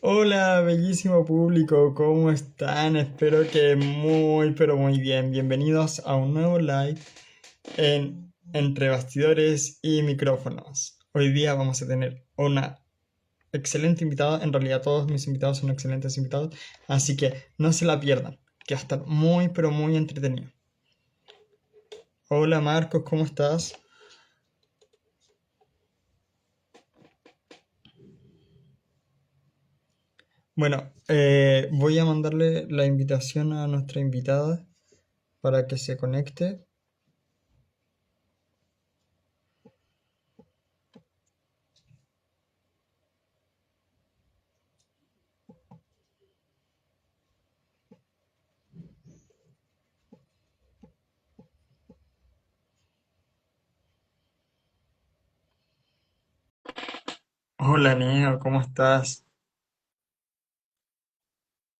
Hola, bellísimo público, ¿cómo están? Espero que muy, pero muy bien. Bienvenidos a un nuevo live en Entre Bastidores y Micrófonos. Hoy día vamos a tener una excelente invitada. En realidad, todos mis invitados son excelentes invitados, así que no se la pierdan, que va a estar muy, pero muy entretenido. Hola, Marcos, ¿cómo estás? Bueno, voy a mandarle la invitación a nuestra invitada para que se conecte. Hola, Neo, ¿cómo estás?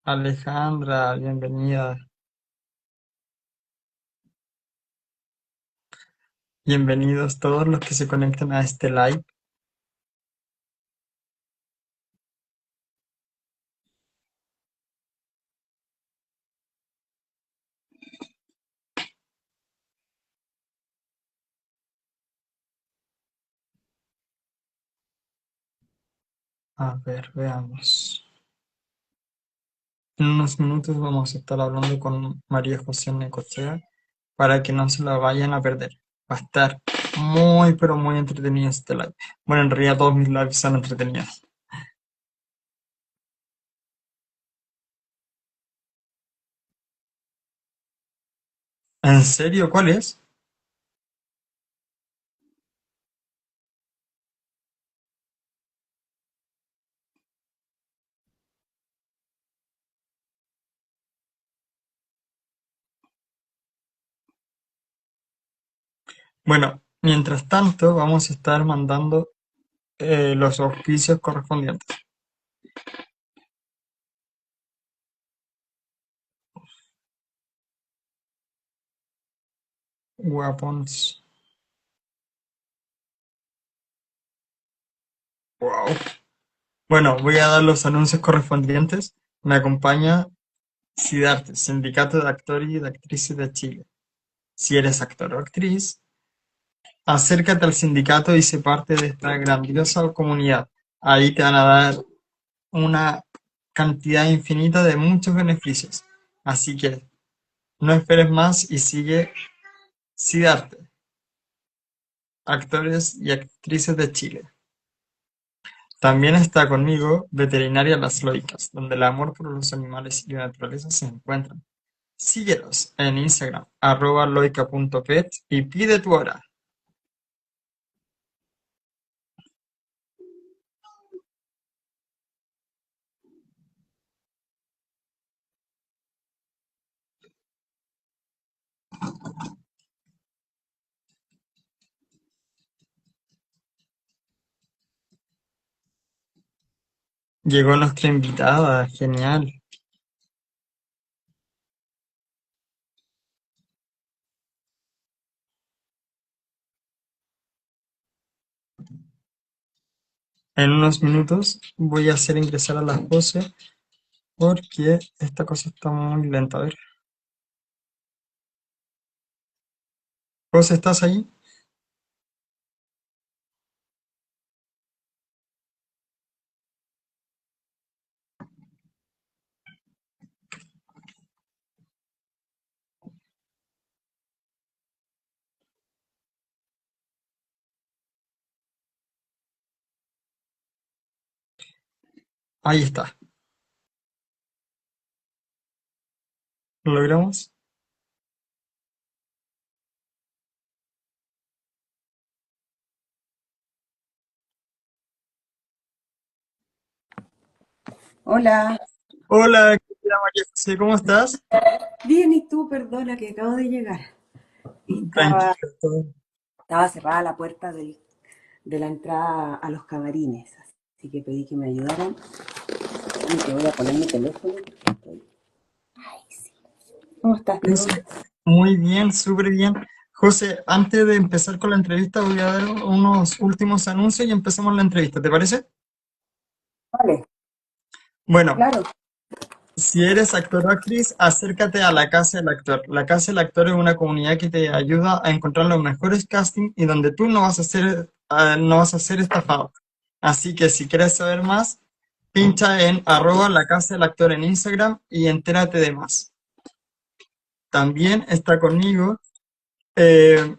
Alejandra, bienvenida. Bienvenidos todos los que se conectan a este live. A ver, veamos. En unos minutos vamos a estar hablando con María José Necochea para que no se la vayan a perder. Va a estar muy, pero muy entretenido este live. Bueno, en realidad todos mis lives son entretenidos. ¿En serio? ¿Cuál es? Bueno, mientras tanto vamos a estar mandando los auspicios correspondientes. Weapons. Wow. Bueno, voy a dar los anuncios correspondientes. Me acompaña SIDARTE, Sindicato de Actores y de Actrices de Chile. Si eres actor o actriz, acércate al sindicato y sé parte de esta grandiosa comunidad. Ahí te van a dar una cantidad infinita de muchos beneficios. Así que no esperes más y sigue SIDARTE, Actores y Actrices de Chile. También está conmigo Veterinaria Las Loicas, donde el amor por los animales y la naturaleza se encuentran. Síguelos en Instagram, @loica.pet y pide tu hora. Llegó nuestra invitada, genial. En unos minutos voy a hacer ingresar a las José porque esta cosa está muy lenta. A ver, José, ¿estás ahí? Ahí está. ¿Lo logramos? Hola, Hola, querida María José, ¿cómo estás? bien, ¿y tú? Perdona que acabo de llegar. Y estaba, Tranquilo, todo. estaba cerrada la puerta de la entrada a los camarines, así que pedí que me ayudaran. Y te voy a poner mi teléfono. ¿Cómo estás, Diego? José, muy bien, súper bien. José, antes de empezar con la entrevista, voy a dar unos últimos anuncios y empezamos la entrevista, ¿te parece? Vale. Bueno, Claro. si eres actor o actriz, acércate a la Casa del Actor. La Casa del Actor es una comunidad que te ayuda a encontrar los mejores castings y donde tú no vas a ser estafado. Así que si quieres saber más, pincha en @la Casa del Actor en Instagram y entérate de más. También está conmigo eh,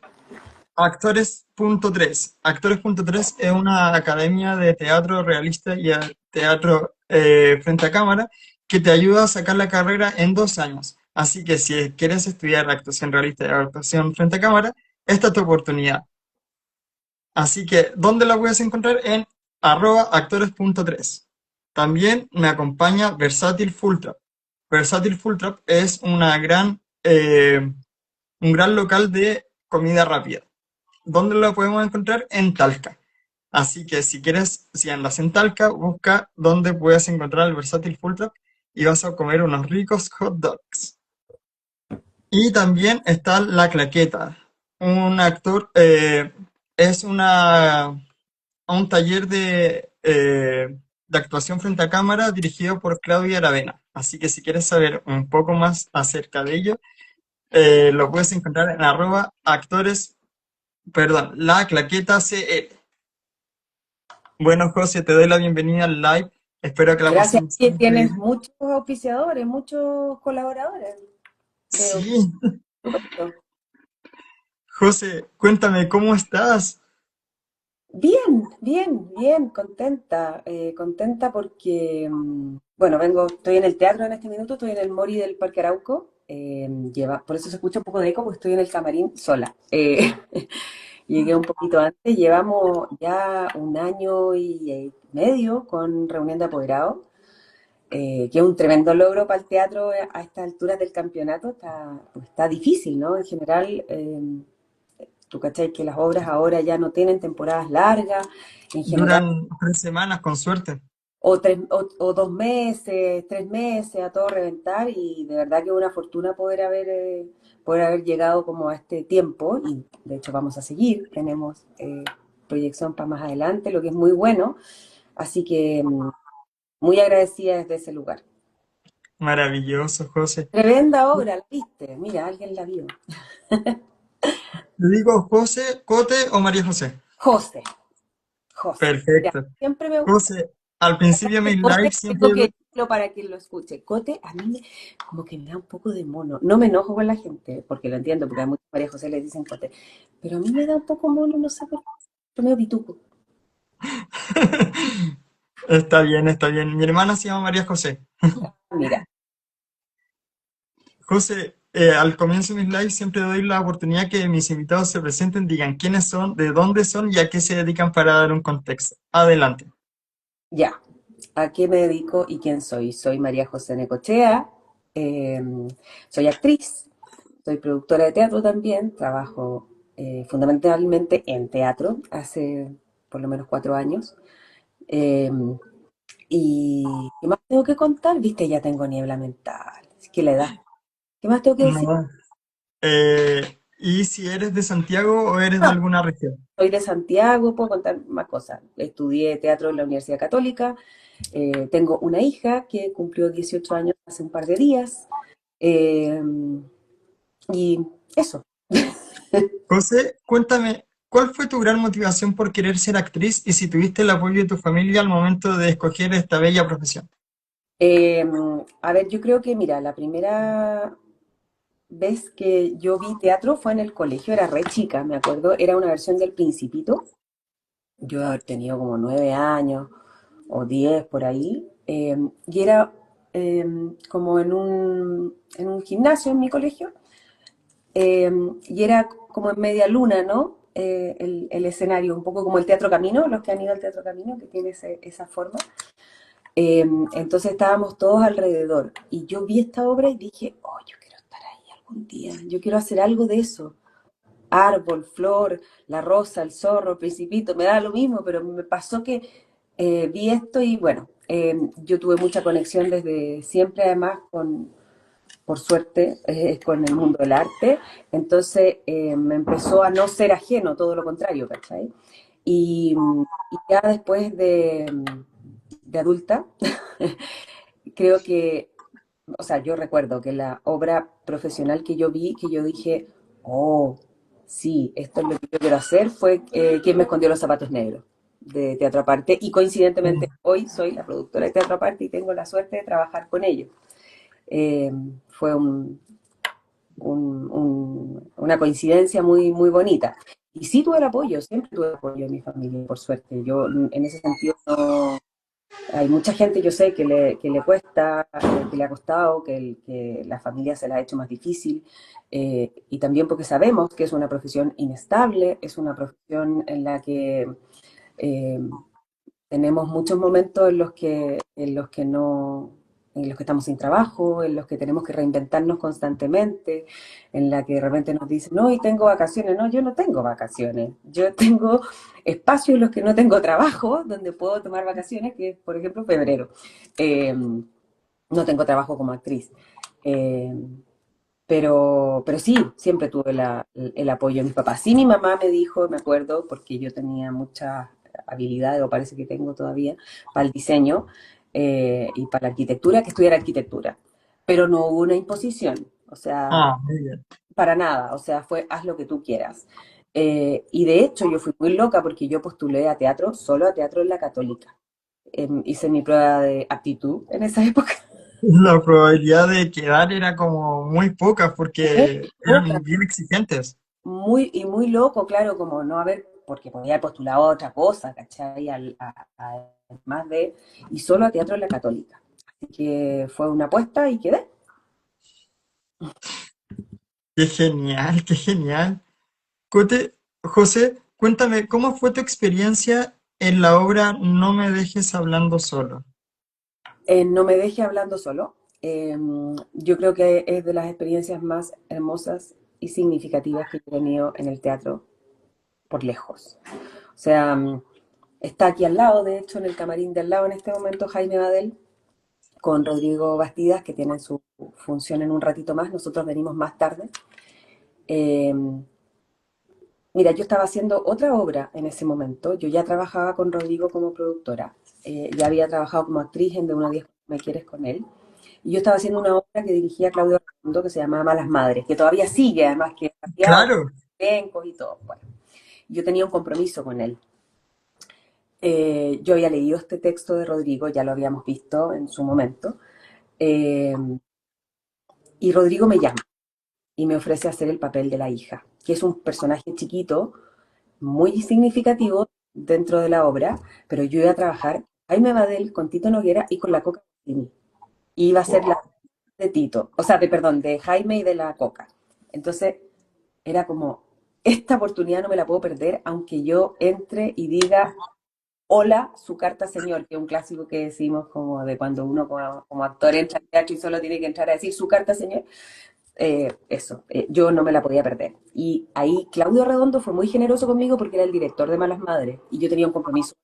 Actores.3. Actores.3 es una academia de teatro realista y teatro frente a cámara que te ayuda a sacar la carrera en 2 años. Así que si quieres estudiar actuación realista y actuación frente a cámara, esta es tu oportunidad. Así que, ¿dónde la puedes encontrar? En @actores.3. También me acompaña Versátil Full Trap. Versátil Full Trap es un gran local de comida rápida. ¿Dónde lo podemos encontrar? En Talca. Así que si andas en Talca, busca dónde puedes encontrar el Versátil Full Trap y vas a comer unos ricos hot dogs. Y también está La Claqueta. Un actor, es un taller de actuación frente a cámara dirigido por Claudia Aravena. Así que si quieres saber un poco más acerca de ello, lo puedes encontrar en @actores, perdón, La Claqueta CL. Bueno, José, te doy la bienvenida al live. Espero que la Gracias. pasemos Y tienes increíble. muchos auspiciadores, muchos colaboradores. Veo Sí, estupendo. José, cuéntame, ¿cómo estás? Bien, bien, bien, contenta. Contenta porque, bueno, estoy en el teatro en este minuto, estoy en el Mori del Parque Arauco. Por eso se escucha un poco de eco, porque estoy en el camarín sola. Llegué un poquito antes, llevamos ya un año y medio con reunión de apoderados, que es un tremendo logro para el teatro a estas alturas del campeonato. Está difícil, ¿no? En general, tú cachai que las obras ahora ya no tienen temporadas largas, en general, Duran 3 semanas, con suerte. o 2 meses, 3 meses, a todo reventar, y de verdad que es una fortuna poder haber llegado como a este tiempo, y de hecho vamos a seguir, tenemos proyección para más adelante, lo que es muy bueno, así que muy agradecida desde ese lugar. Maravilloso, José. Tremenda obra, ¿la viste? Mira, alguien la vio. ¿Te digo José, Cote o María José? José, José. Mira, Perfecto. siempre José, al principio de mis Cote, lives siempre tengo que doy... decirlo para que lo escuche. Cote, a mí como que me da un poco de mono. No me enojo con la gente, porque lo entiendo, porque a muchas María José le dicen Cote. Pero a mí me da un poco mono, no sé por qué. Yo medio pituco. Está bien, está bien. Mi hermana se llama María José. Mira, José, al comienzo de mis lives siempre doy la oportunidad que mis invitados se presenten, digan quiénes son, de dónde son y a qué se dedican para dar un contexto. Adelante. ya. ¿A qué me dedico y quién soy? Soy María José Necochea, eh, soy actriz, soy productora de teatro también, trabajo fundamentalmente en teatro hace por lo menos 4 años. Eh, ¿Y qué más tengo que contar? Viste, ya tengo niebla mental. Es que la edad. ¿Qué más tengo que decir? No. ¿Y si eres de Santiago o eres de Ah, alguna región? soy de Santiago, puedo contar más cosas. Estudié teatro en la Universidad Católica. Tengo una hija que cumplió 18 años hace un par de días. eh, y eso. José, cuéntame, ¿cuál fue tu gran motivación por querer ser actriz y si tuviste el apoyo de tu familia al momento de escoger esta bella profesión? Eh, a ver, yo creo que, mira, la primera vez que yo vi teatro fue en el colegio, era re chica, me acuerdo, era una versión del Principito. Yo debo haber tenido como 9 años o 10 por ahí, y era eh, como en un gimnasio en mi colegio, eh, y era como en media luna, ¿no? El escenario, un poco como el Teatro Camino, los que han ido al Teatro Camino, que tiene esa forma. Entonces estábamos todos alrededor, y yo vi esta obra y dije, oh, yo quiero estar ahí algún día, yo quiero hacer algo de eso. Árbol, flor, la rosa, el zorro, el principito, me da lo mismo, pero me pasó que vi esto y bueno, yo tuve mucha conexión desde siempre, además, por suerte, con el mundo del arte, entonces me empezó a no ser ajeno, todo lo contrario, ¿cachai? Y ya después de adulta, creo que, o sea, yo recuerdo que la obra profesional que yo vi, que yo dije, oh, sí, esto es lo que yo quiero hacer, fue ¿Quién me escondió los zapatos negros? De Teatro Aparte. Y coincidentemente hoy soy la productora de Teatro Aparte y tengo la suerte de trabajar con ellos. Eh, fue una coincidencia muy, muy bonita. Y sí tuve el apoyo, siempre tuve el apoyo de mi familia, por suerte. Yo en ese sentido no, hay mucha gente, yo sé, que le cuesta, que le ha costado, que la familia se la ha hecho más difícil, y también porque sabemos que es una profesión inestable, es una profesión en la que eh, tenemos muchos momentos en los que no, en los que estamos sin trabajo, en los que tenemos que reinventarnos constantemente, en la que de repente nos dicen, no, y tengo vacaciones. No, yo no tengo vacaciones. Yo tengo espacios en los que no tengo trabajo, donde puedo tomar vacaciones, que es, por ejemplo, febrero. No tengo trabajo como actriz. Eh, pero sí, siempre tuve el apoyo de mis papás. Sí, mi mamá me dijo, me acuerdo, porque yo tenía muchas habilidades, o parece que tengo todavía, para el diseño y para la arquitectura, que estudiara arquitectura. Pero no hubo una imposición, o sea, Ah, muy bien. para nada, o sea, fue haz lo que tú quieras. Y de hecho yo fui muy loca porque yo postulé a teatro, solo a teatro en la Católica. Hice mi prueba de aptitud en esa época. La probabilidad de quedar era como muy poca Muy porque poca. eran bien exigentes. Muy, y muy loco, claro, como no haber, porque podía haber postulado a otra cosa, ¿cachai? Además de, y solo a teatro en la Católica. Así que fue una apuesta y quedé. Qué genial, qué genial. José, cuéntame, ¿cómo fue tu experiencia en la obra No me dejes hablando solo? No me deje hablando solo. Yo creo que es de las experiencias más hermosas y significativas que he tenido en el teatro por lejos. O sea, está aquí al lado, de hecho, en el camarín de al lado en este momento Jaime Badel con Rodrigo Bastidas, que tienen su función en un ratito más. Nosotros venimos más tarde. Eh, Mira, yo estaba haciendo otra obra en ese momento. Yo ya trabajaba con Rodrigo como productora. Ya había trabajado como actriz en De 1 a 10 me quieres con él. Y yo estaba haciendo una obra que dirigía Claudio Redondo que se llamaba Malas Madres, que todavía sigue, además que ha cambiado Claro, elencos y todo. Bueno, yo tenía un compromiso con él. Yo había leído este texto de Rodrigo, ya lo habíamos visto en su momento. eh, y Rodrigo me llama y me ofrece hacer el papel de la hija, que es un personaje chiquito, muy significativo dentro de la obra, pero yo iba a trabajar Jaime Badel con Tito Noguera y con la Coca Martini. Y iba a ser la wow, de Tito, o sea, perdón, de Jaime y de la Coca. Entonces era como, esta oportunidad no me la puedo perder, aunque yo entre y diga, hola, su carta señor, que es un clásico que decimos como de cuando uno como actor entra al teatro y solo tiene que entrar a decir su carta señor. Yo no me la podía perder. Y ahí Claudio Redondo fue muy generoso conmigo porque era el director de Malas Madres y yo tenía un compromiso.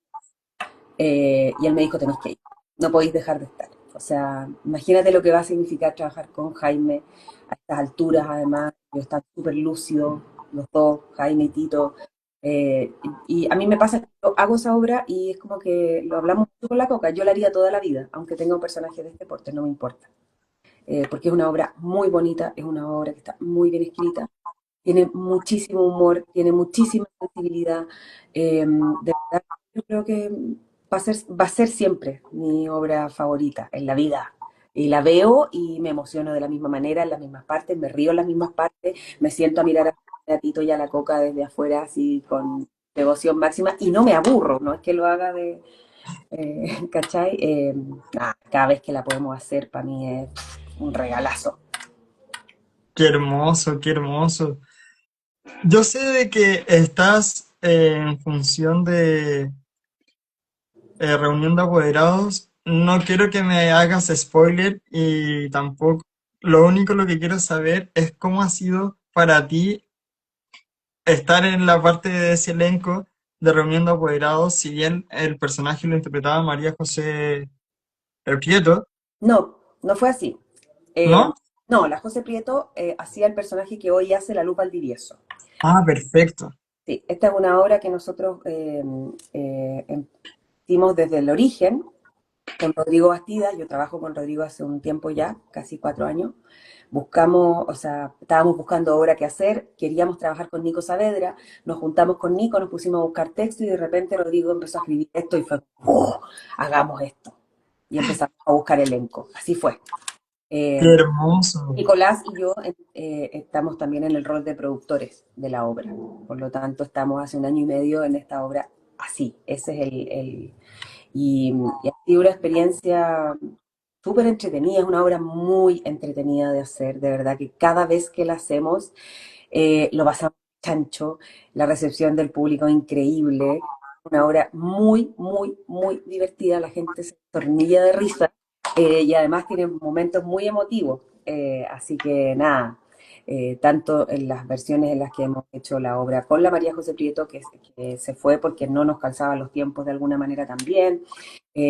Y él me dijo, tenéis que ir, no podéis dejar de estar. O sea, imagínate lo que va a significar trabajar con Jaime a estas alturas, además, yo estaba súper lúcido, los dos, Jaime y Tito. Y a mí me pasa que yo hago esa obra y es como que lo hablamos mucho con la Coca, yo la haría toda la vida, aunque tenga un personaje de este porte, no me importa. Porque es una obra muy bonita, es una obra que está muy bien escrita, tiene muchísimo humor, tiene muchísima sensibilidad. De verdad, yo creo que va a ser siempre mi obra favorita en la vida. Y la veo y me emociono de la misma manera, en las mismas partes, me río en las mismas partes, me siento a mirar a Tito y a la Coca desde afuera así con devoción máxima y no me aburro, no es que lo haga de, ¿cachai? Cada vez que la podemos hacer para mí es un regalazo. qué hermoso, qué hermoso. Yo sé de que estás en función de reunión de apoderados. No quiero que me hagas spoiler y tampoco, lo único lo que quiero saber es cómo ha sido para ti estar en la parte de ese elenco de reunión de apoderados, si bien el personaje lo interpretaba María José Prieto, No, no fue así. Eh, ¿no? no, la José Prieto hacía el personaje que hoy hace la Lupa Valdivieso. Ah, perfecto. Sí, esta es una obra que nosotros hicimos desde el origen. con Rodrigo Bastida, yo trabajo con Rodrigo hace un tiempo ya, casi 4 años. Buscamos, o sea, estábamos buscando obra que hacer, queríamos trabajar con Nico Saavedra, nos juntamos con Nico, nos pusimos a buscar texto y de repente Rodrigo empezó a escribir esto y fue, ¡oh! Hagamos esto. Y empezamos a buscar elenco. Así fue. Qué Eh, hermoso. Nicolás y yo estamos también en el rol de productores de la obra. Por lo tanto, estamos hace un año y medio en esta obra así. Ese es y ha sido una experiencia súper entretenida, es una obra muy entretenida de hacer, de verdad que cada vez que la hacemos lo pasamos chancho, la recepción del público increíble, una obra muy, muy, muy divertida, la gente se tornilla de risa y además tiene momentos muy emotivos, así que nada. Tanto en las versiones en las que hemos hecho la obra con la María José Prieto, que se fue porque no nos calzaban los tiempos de alguna manera también,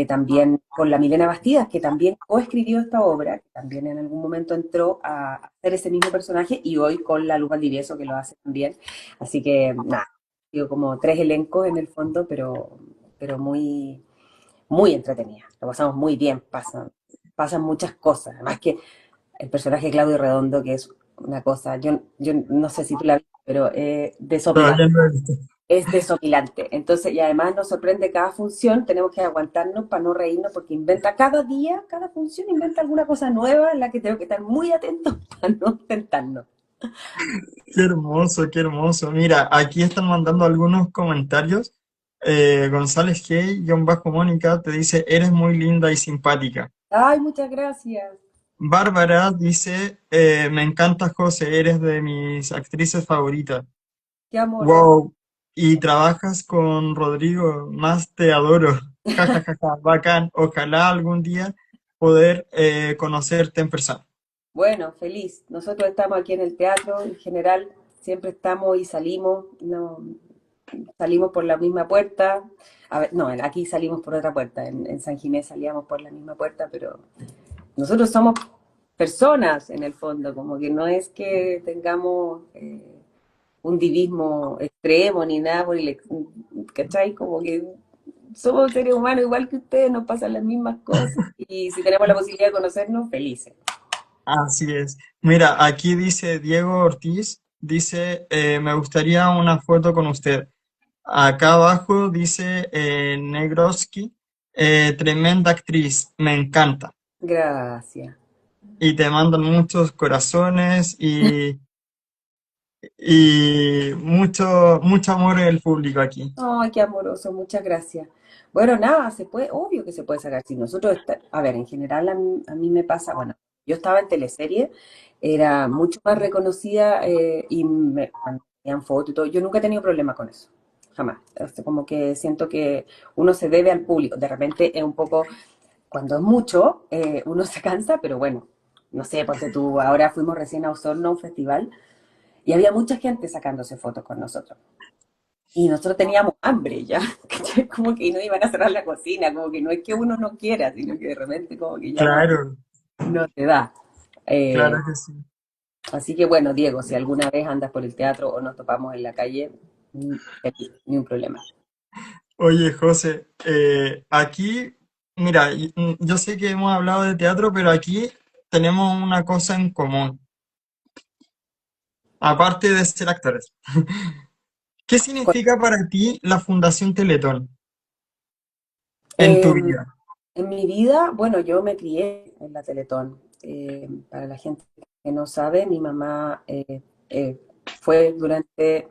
también con la Milena Bastidas, que también coescribió esta obra, que también en algún momento entró a hacer ese mismo personaje, y hoy con la Luz Valdivieso, que lo hace también. Así que, nada, digo, como tres elencos en el fondo, pero muy, muy entretenida. Lo pasamos muy bien, pasan muchas cosas. Además que el personaje de Claudio Redondo, que es una cosa, yo no sé si tú la viste, pero Todavía desopilante, no he visto. es desopilante. Entonces, y además nos sorprende cada función, tenemos que aguantarnos para no reírnos porque inventa cada día, cada función inventa alguna cosa nueva en la que tengo que estar muy atentos para no tentarnos. Qué hermoso, qué hermoso. Mira, aquí están mandando algunos comentarios. González G, John Bajo Mónica, te dice, eres muy linda y simpática. Ay, muchas gracias. Bárbara dice, me encanta José, eres de mis actrices favoritas. Qué amoroso. Wow. Y trabajas con Rodrigo, más te adoro. Ja, ja, ja, ja, bacán. Ojalá algún día poder conocerte en persona. Bueno, feliz. Nosotros estamos aquí en el teatro, en general, siempre estamos y salimos, no, salimos por la misma puerta. A ver, no, aquí salimos por otra puerta, en San Ginés salíamos por la misma puerta, pero nosotros somos personas en el fondo, como que no es que tengamos un divismo extremo ni nada por el, ¿cachai? Como que somos seres humanos igual que ustedes, nos pasan las mismas cosas y si tenemos la posibilidad de conocernos, felices. Así es. Mira, aquí dice Diego Ortiz, dice, me gustaría una foto con usted. Acá abajo dice Negroski, tremenda actriz, me encanta. Gracias. Y te mandan muchos corazones y mucho, mucho amor en el público aquí. Ay, qué amoroso, muchas gracias. Bueno, nada, se puede, obvio que se puede sacar. Si nosotros, a ver, en general a mí me pasa, bueno, yo estaba en teleserie, era mucho más reconocida y cuando tenían fotos y todo, yo nunca he tenido problema con eso, jamás. O sea, como que siento que uno se debe al público. De repente es un poco, cuando es mucho, uno se cansa, pero bueno, no sé, ponte tú, ahora fuimos recién a Osorno a un festival y había mucha gente sacándose fotos con nosotros. Y nosotros teníamos hambre ya, ¿cachai? Como que no iban a cerrar la cocina, como que no es que uno no quiera, sino que de repente como que ya no, Claro, no te da. claro Eh, que sí. Así que bueno, Diego, si alguna vez andas por el teatro o nos topamos en la calle, feliz, ni un problema. Oye, José, aquí, mira, yo sé que hemos hablado de teatro, pero aquí tenemos una cosa en común, aparte de ser actores. ¿Qué significa para ti la Fundación Teletón en tu Eh, vida? en mi vida, bueno, yo me crié en la Teletón. Para la gente que no sabe, mi mamá fue durante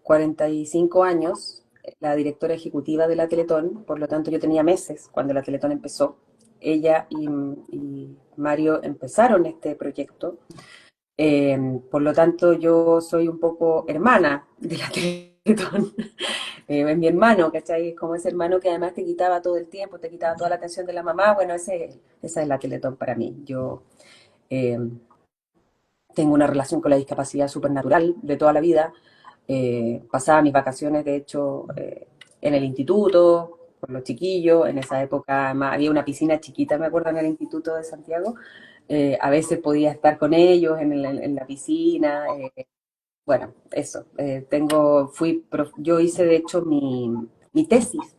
45 años la directora ejecutiva de la Teletón, por lo tanto yo tenía meses cuando la Teletón empezó. Ella y Mario empezaron este proyecto, por lo tanto yo soy un poco hermana de la Teletón. Es mi hermano, ¿cachai? Es como ese hermano que además te quitaba todo el tiempo, te quitaba toda la atención de la mamá. Bueno, esa es la Teletón para mí. Yo eh, tengo una relación con la discapacidad súper natural de toda la vida. Pasaba mis vacaciones, de hecho, en el instituto, con los chiquillos. En esa época además, había una piscina chiquita, me acuerdo, en el Instituto de Santiago. A veces podía estar con ellos en la piscina. Bueno, eso. Yo hice de hecho mi tesis.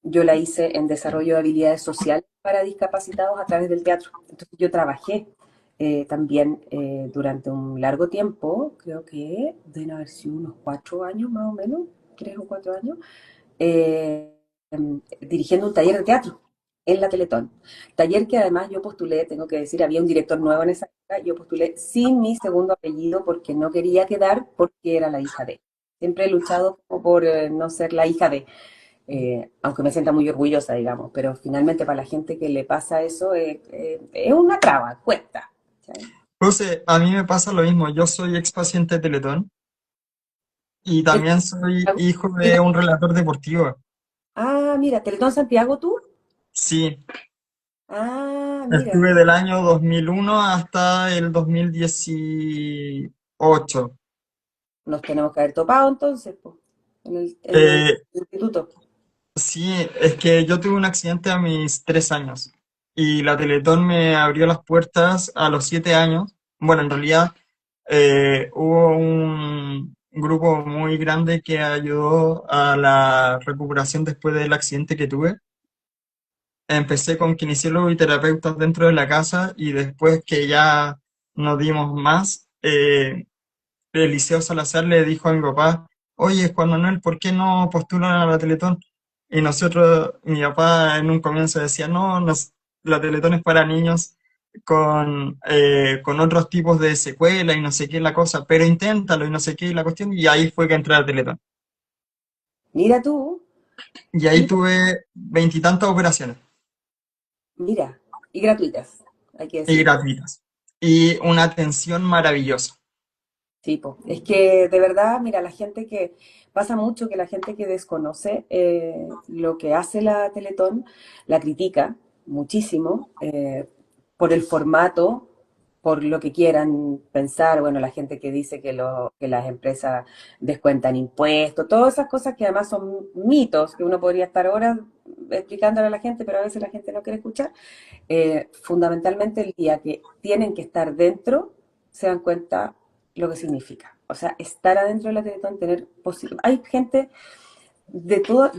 Yo la hice en desarrollo de habilidades sociales para discapacitados a través del teatro. Entonces yo trabajé también durante un largo tiempo, creo que deben haber sido unos 4 años más o menos, 3 o 4 años, eh, dirigiendo un taller de teatro en la Teletón. Taller que además yo postulé, tengo que decir, había un director nuevo en esa época, yo postulé sin mi segundo apellido porque no quería quedar porque era la hija de. Siempre he luchado como por no ser la hija de, aunque me sienta muy orgullosa, digamos, pero finalmente para la gente que le pasa eso es una traba, cuesta. ¿Cachai? José, a mí me pasa lo mismo. Yo soy ex paciente de Teletón y ¿Es también soy Santiago? hijo de un relator deportivo. Ah, mira, ¿Teletón Santiago tú? Sí, Ah, mira. estuve del año 2001 hasta el 2018. Nos tenemos que haber topado entonces, po, en el Eh, instituto. sí, es que yo tuve un accidente a mis 3 años y la Teletón me abrió las puertas a los 7 años. Bueno, en realidad hubo un grupo muy grande que ayudó a la recuperación después del accidente que tuve. Empecé con kinesiólogos y terapeutas dentro de la casa y después que ya no dimos más, Eliseo Salazar le dijo a mi papá, oye, Juan Manuel, ¿por qué no postulan a la Teletón? Y nosotros, mi papá en un comienzo decía, no, la Teletón es para niños con otros tipos de secuela y no sé qué la cosa, pero inténtalo y no sé qué la cuestión, y ahí fue que entré a la Teletón. Mira tú, Y ahí y tuve veintitantas operaciones mira, y gratuitas, hay que y decirlo. gratuitas. Y una atención maravillosa. Sí, po. Es que de verdad, mira, la gente que pasa mucho que la gente que desconoce lo que hace la Teletón la critica muchísimo por el formato, por lo que quieran pensar. Bueno, la gente que dice que las empresas descuentan impuestos, todas esas cosas que además son mitos que uno podría estar horas explicándole a la gente, pero a veces la gente no quiere escuchar. Fundamentalmente el día que tienen que estar dentro, se dan cuenta lo que significa. O sea, estar adentro de la Teletón, tener hay gente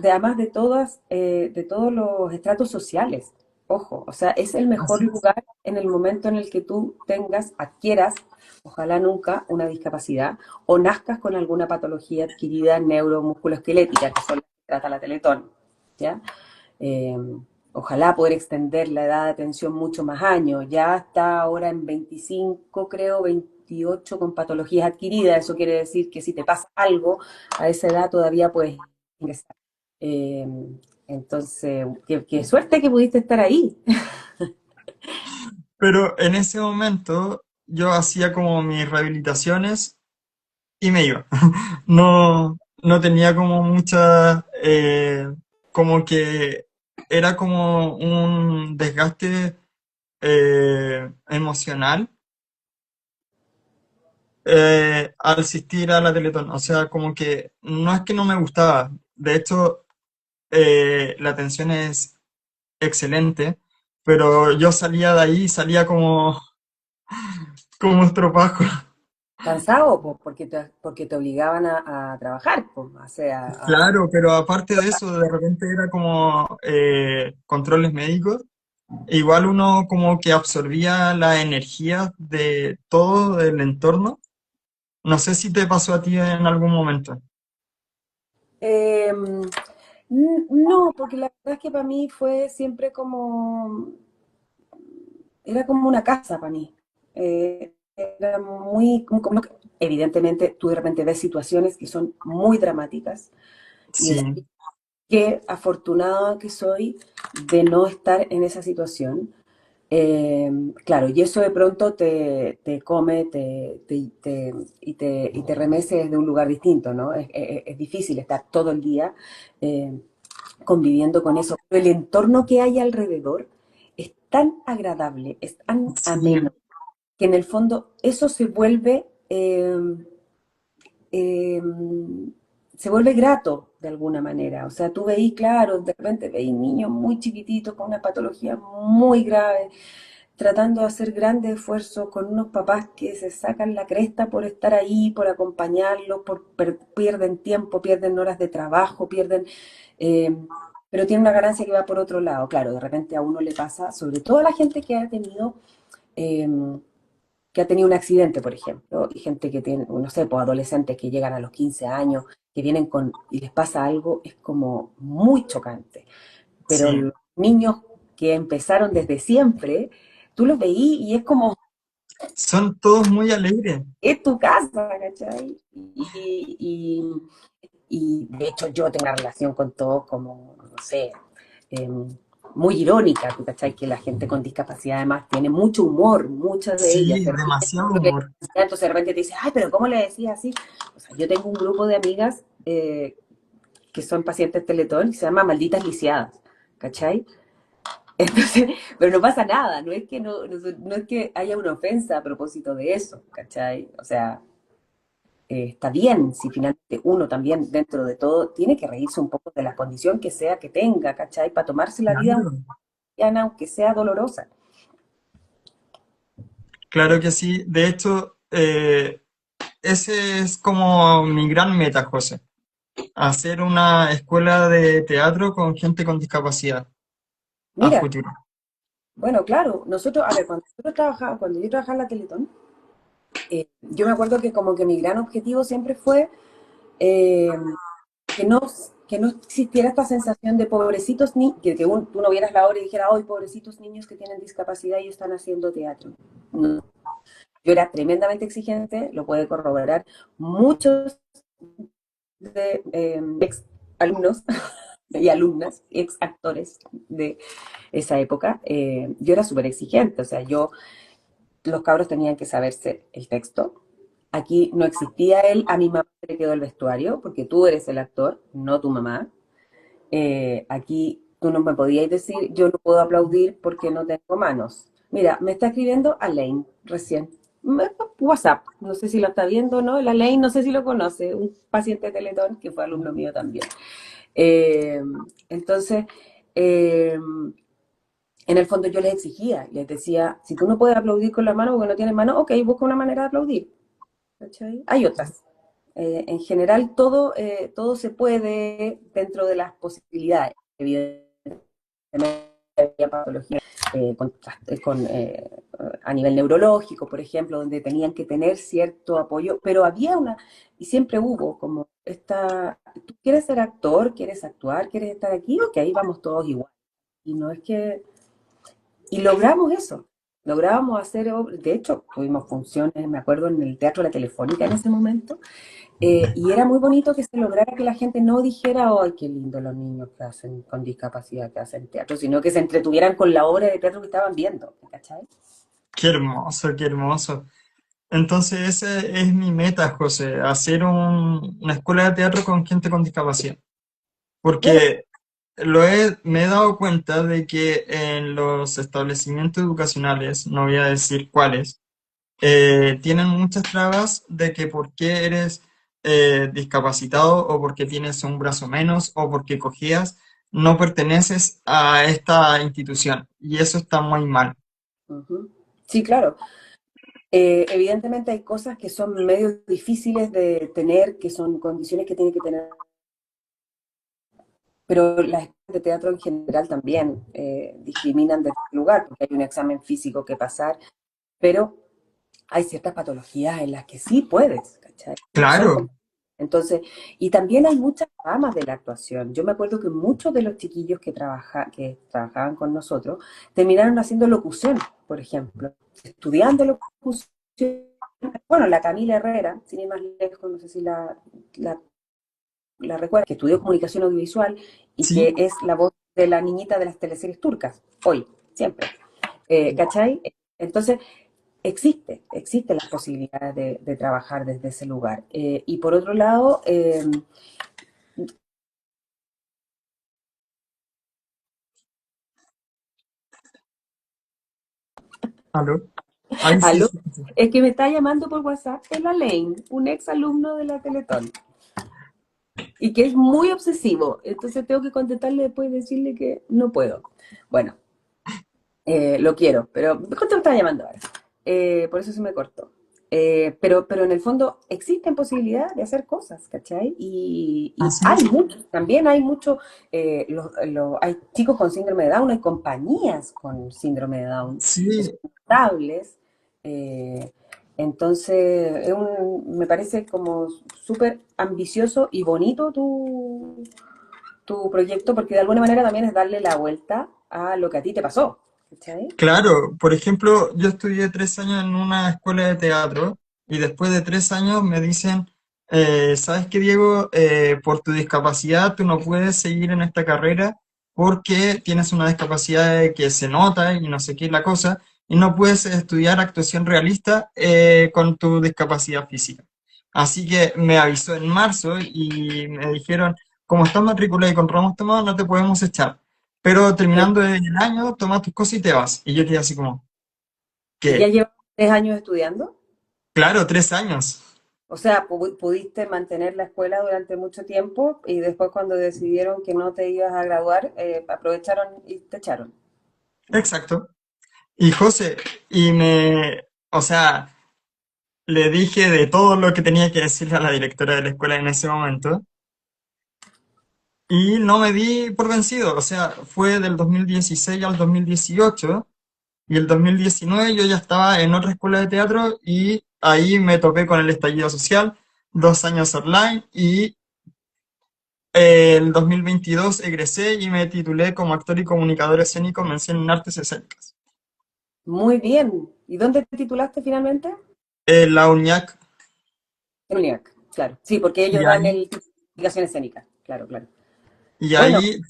además de todos los estratos sociales. Ojo, o sea, es el mejor Así es. lugar en el momento en el que tú adquieras, ojalá nunca, una discapacidad o nazcas con alguna patología adquirida neuromusculoesquelética, que son las que trata la Teletón, ¿ya? Eh, Ojalá poder extender la edad de atención mucho más años. Ya está ahora en 25, creo, 28 con patologías adquiridas. Eso quiere decir que si te pasa algo a esa edad todavía puedes ingresar. Eh, entonces, qué suerte que pudiste estar ahí. Pero en ese momento yo hacía como mis rehabilitaciones y me iba. No, no tenía como mucha, como que era como un desgaste emocional al asistir a la Teletón. O sea, como que no es que no me gustaba. De hecho, la atención es excelente, pero yo salía de ahí, salía como estropajo. Cansado, pues, porque te obligaban a trabajar, pues, o sea, Claro, pero aparte de eso, de repente era como controles médicos. Igual uno como que absorbía la energía de todo el entorno. No sé si te pasó a ti en algún momento. eh, no, porque la verdad es que para mí fue siempre era como una casa para mí. Era evidentemente tú de repente ves situaciones que son muy dramáticas y Sí, decís, qué afortunada que soy de no estar en esa situación. Claro, y eso de pronto te come y te remece desde un lugar distinto, ¿no? Es difícil estar todo el día eh, conviviendo con eso. Pero el entorno que hay alrededor es tan agradable, es tan sí, ameno, que en el fondo eso eh, se vuelve grato de alguna manera. O sea, tú veís, claro, de repente veís niños muy chiquititos con una patología muy grave, tratando de hacer grandes esfuerzos con unos papás que se sacan la cresta por estar ahí, por acompañarlos, pierden tiempo, pierden horas de trabajo, pierden... eh, pero tiene una ganancia que va por otro lado. Claro, de repente a uno le pasa, sobre todo a la gente eh, que ha tenido un accidente, por ejemplo, y gente que tiene, no sé, pues adolescentes que llegan a los 15 años, que vienen con, y les pasa algo, es como muy chocante. Pero Sí, los niños que empezaron desde siempre, tú los veí y es como, son todos muy alegres. es tu casa, ¿cachai? Y de hecho yo tengo una relación con todos como, no sé, eh, muy irónica, ¿tú cachai? Que la gente con discapacidad además tiene mucho humor, muchas de ellas Sí, se ríen demasiado mucho, humor. entonces de repente te dices, ay, pero ¿cómo le decía así? O sea, yo tengo un grupo de amigas que son pacientes Teletón y se llama Malditas Lisiadas, ¿cachai? Entonces, pero no pasa nada, no es que no es que haya una ofensa a propósito de eso, ¿cachai? O sea, está bien si finalmente uno también dentro de todo tiene que reírse un poco de la condición que sea que tenga, ¿cachai? Para tomarse la vida Claro, aunque sea dolorosa. claro que sí. De hecho, ese es como mi gran meta, José. Hacer una escuela de teatro con gente con discapacidad a Mira, futuro. bueno, claro, nosotros, a ver, cuando yo trabajaba en la Teletón, yo me acuerdo que como que mi gran objetivo siempre fue eh, que no, que no existiera esta sensación de pobrecitos, ni tú no vieras la obra y dijeras, ¡ay, pobrecitos niños que tienen discapacidad y están haciendo teatro! No. Yo era tremendamente exigente, lo puede corroborar muchos de ex alumnos y alumnas, ex actores de esa época. Yo era súper exigente, o sea, los cabros tenían que saberse el texto. Aquí no existía a mi mamá le quedó el vestuario, porque tú eres el actor, no tu mamá. Aquí tú no me podías decir, yo no puedo aplaudir porque no tengo manos. Mira, me está escribiendo Alain recién. WhatsApp, no sé si lo está viendo o no. El Alain, no sé si lo conoce, un paciente de Teletón que fue alumno mío también. Eh, entonces, eh, en el fondo yo les exigía, les decía, si tú no puedes aplaudir con la mano porque no tienes mano, ok, busca una manera de aplaudir. ¿Cachai? Hay otras. En general, todo se puede dentro de las posibilidades. Evidentemente, había patologías a nivel neurológico, por ejemplo, donde tenían que tener cierto apoyo, pero había y siempre hubo como ¿tú quieres ser actor? ¿Quieres actuar? ¿Quieres estar aquí? Ok, ahí vamos todos igual. Y no es que, y logramos eso. Lográbamos hacer, de hecho, tuvimos funciones, me acuerdo, en el Teatro La Telefónica en ese momento, y era muy bonito que se lograra que la gente no dijera, ¡ay, qué lindo los niños que hacen con discapacidad, que hacen teatro! Sino que se entretuvieran con la obra de teatro que estaban viendo, ¿cachai? Qué hermoso, qué hermoso. Entonces, ese es mi meta, José, hacer una escuela de teatro con gente con discapacidad. Bueno, Porque me he dado cuenta de que en los establecimientos educacionales, no voy a decir cuáles, tienen muchas trabas de que por qué eres discapacitado o porque tienes un brazo menos o porque cogías, no perteneces a esta institución. Y eso está muy mal. ujú. Sí, claro. Evidentemente hay cosas que son medio difíciles de tener, que son condiciones que tienen que tener, pero las escuelas de teatro en general también discriminan desde el lugar, porque hay un examen físico que pasar, pero hay ciertas patologías en las que sí puedes, ¿cachai? Son Claro, como... Entonces, y también hay muchas ramas de la actuación. Yo me acuerdo que muchos de los chiquillos que trabajaban con nosotros terminaron haciendo locución, por ejemplo, estudiando locución. Bueno, la Camila Herrera, sin ir más lejos, no sé si la, la recuerda, que estudió comunicación audiovisual y sí, que es la voz de la niñita de las teleseries turcas, hoy, siempre. ¿Cachai? Entonces, existen las posibilidades de trabajar desde ese lugar. Y por otro lado, aló. Ay, sí, aló, sí, sí. es que me está llamando por WhatsApp el Alain, un ex alumno de la Teletón, y que es muy obsesivo. Entonces tengo que contestarle después y decirle que no puedo. Bueno, lo quiero, pero justo me está llamando ahora. Por eso se me cortó. Pero en el fondo existen posibilidades de hacer cosas, ¿cachai? Y Así hay es. mucho, también hay mucho, hay chicos con síndrome de Down, hay compañías con síndrome de Down que son Sí, estables. Entonces, me parece como súper ambicioso y bonito tu proyecto, porque de alguna manera también es darle la vuelta a lo que a ti te pasó, ¿cachai? claro, por ejemplo, yo estudié 3 años en una escuela de teatro y después de 3 años me dicen, ¿sabes qué, Diego? Por tu discapacidad tú no puedes seguir en esta carrera porque tienes una discapacidad que se nota y no sé qué es la cosa, y no puedes estudiar actuación realista con tu discapacidad física. Así que me avisó en marzo y me dijeron, como estás matriculado y con ramos tomados, no te podemos echar, pero terminando el año, tomas tus cosas y te vas. Y yo quedé así como, ¿Y ya ¿qué? llevas 3 años estudiando? Claro, 3 años. O sea, pudiste mantener la escuela durante mucho tiempo y después cuando decidieron que no te ibas a graduar, aprovecharon y te echaron. Exacto. Y José, o sea, le dije de todo lo que tenía que decirle a la directora de la escuela en ese momento y no me di por vencido. O sea, fue del 2016 al 2018 y el 2019 yo ya estaba en otra escuela de teatro y ahí me topé con el estallido social, 2 años online y el 2022 egresé y me titulé como actor y comunicador escénico, mención en artes escénicas. Muy bien. ¿Y dónde te titulaste finalmente? La UNIAC. En UNIAC, claro. Sí, porque Y ellos dan ahí, el investigación escénica. Claro, claro. y Bueno, ahí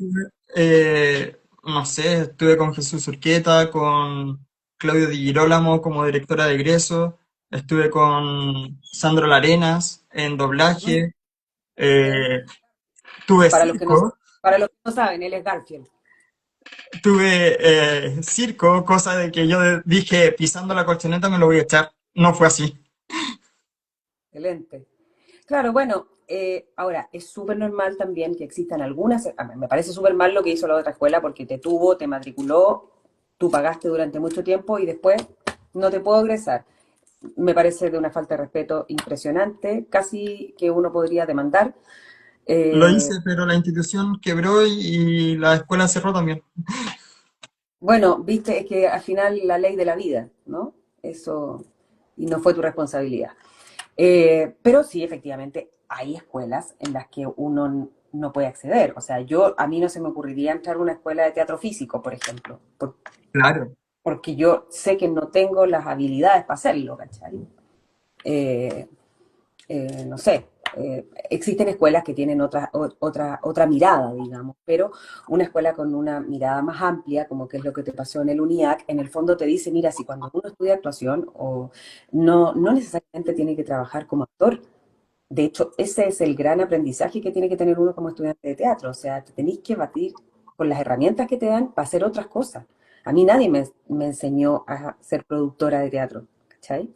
no sé, estuve con Jesús Urqueta, con Claudio Di Girolamo como directora de egreso, estuve con Sandro Larenas en ujú, doblaje, bien. eh, tuve Para los que no, circo, para los que no saben, él es Garfield. tuve circo, cosa de que yo dije pisando la colchoneta me lo voy a echar. No fue así. Excelente. Claro, bueno, ahora es súper normal también que existan algunas, a mí me parece súper mal lo que hizo la otra escuela porque te tuvo, te matriculó, tú pagaste durante mucho tiempo y después no te puedo egresar. Me parece de una falta de respeto impresionante, casi que uno podría demandar. Lo Eh, hice, pero la institución quebró y la escuela cerró también. bueno, viste, es que al final la ley de la vida, ¿no? Eso, y no fue tu responsabilidad. Pero sí, efectivamente, hay escuelas en las que uno no puede acceder. O sea, a mí no se me ocurriría entrar a una escuela de teatro físico, por ejemplo, Claro, porque yo sé que no tengo las habilidades para hacerlo, ¿cachai? Eh, no sé, existen escuelas que tienen otra mirada, digamos, pero una escuela con una mirada más amplia, como que es lo que te pasó en el UNIAC, en el fondo te dice, mira, si cuando uno estudia actuación, o no necesariamente tiene que trabajar como actor. De hecho, ese es el gran aprendizaje que tiene que tener uno como estudiante de teatro. O sea, te tenéis que batir con las herramientas que te dan para hacer otras cosas. A mí nadie me enseñó a ser productora de teatro, ¿cachai?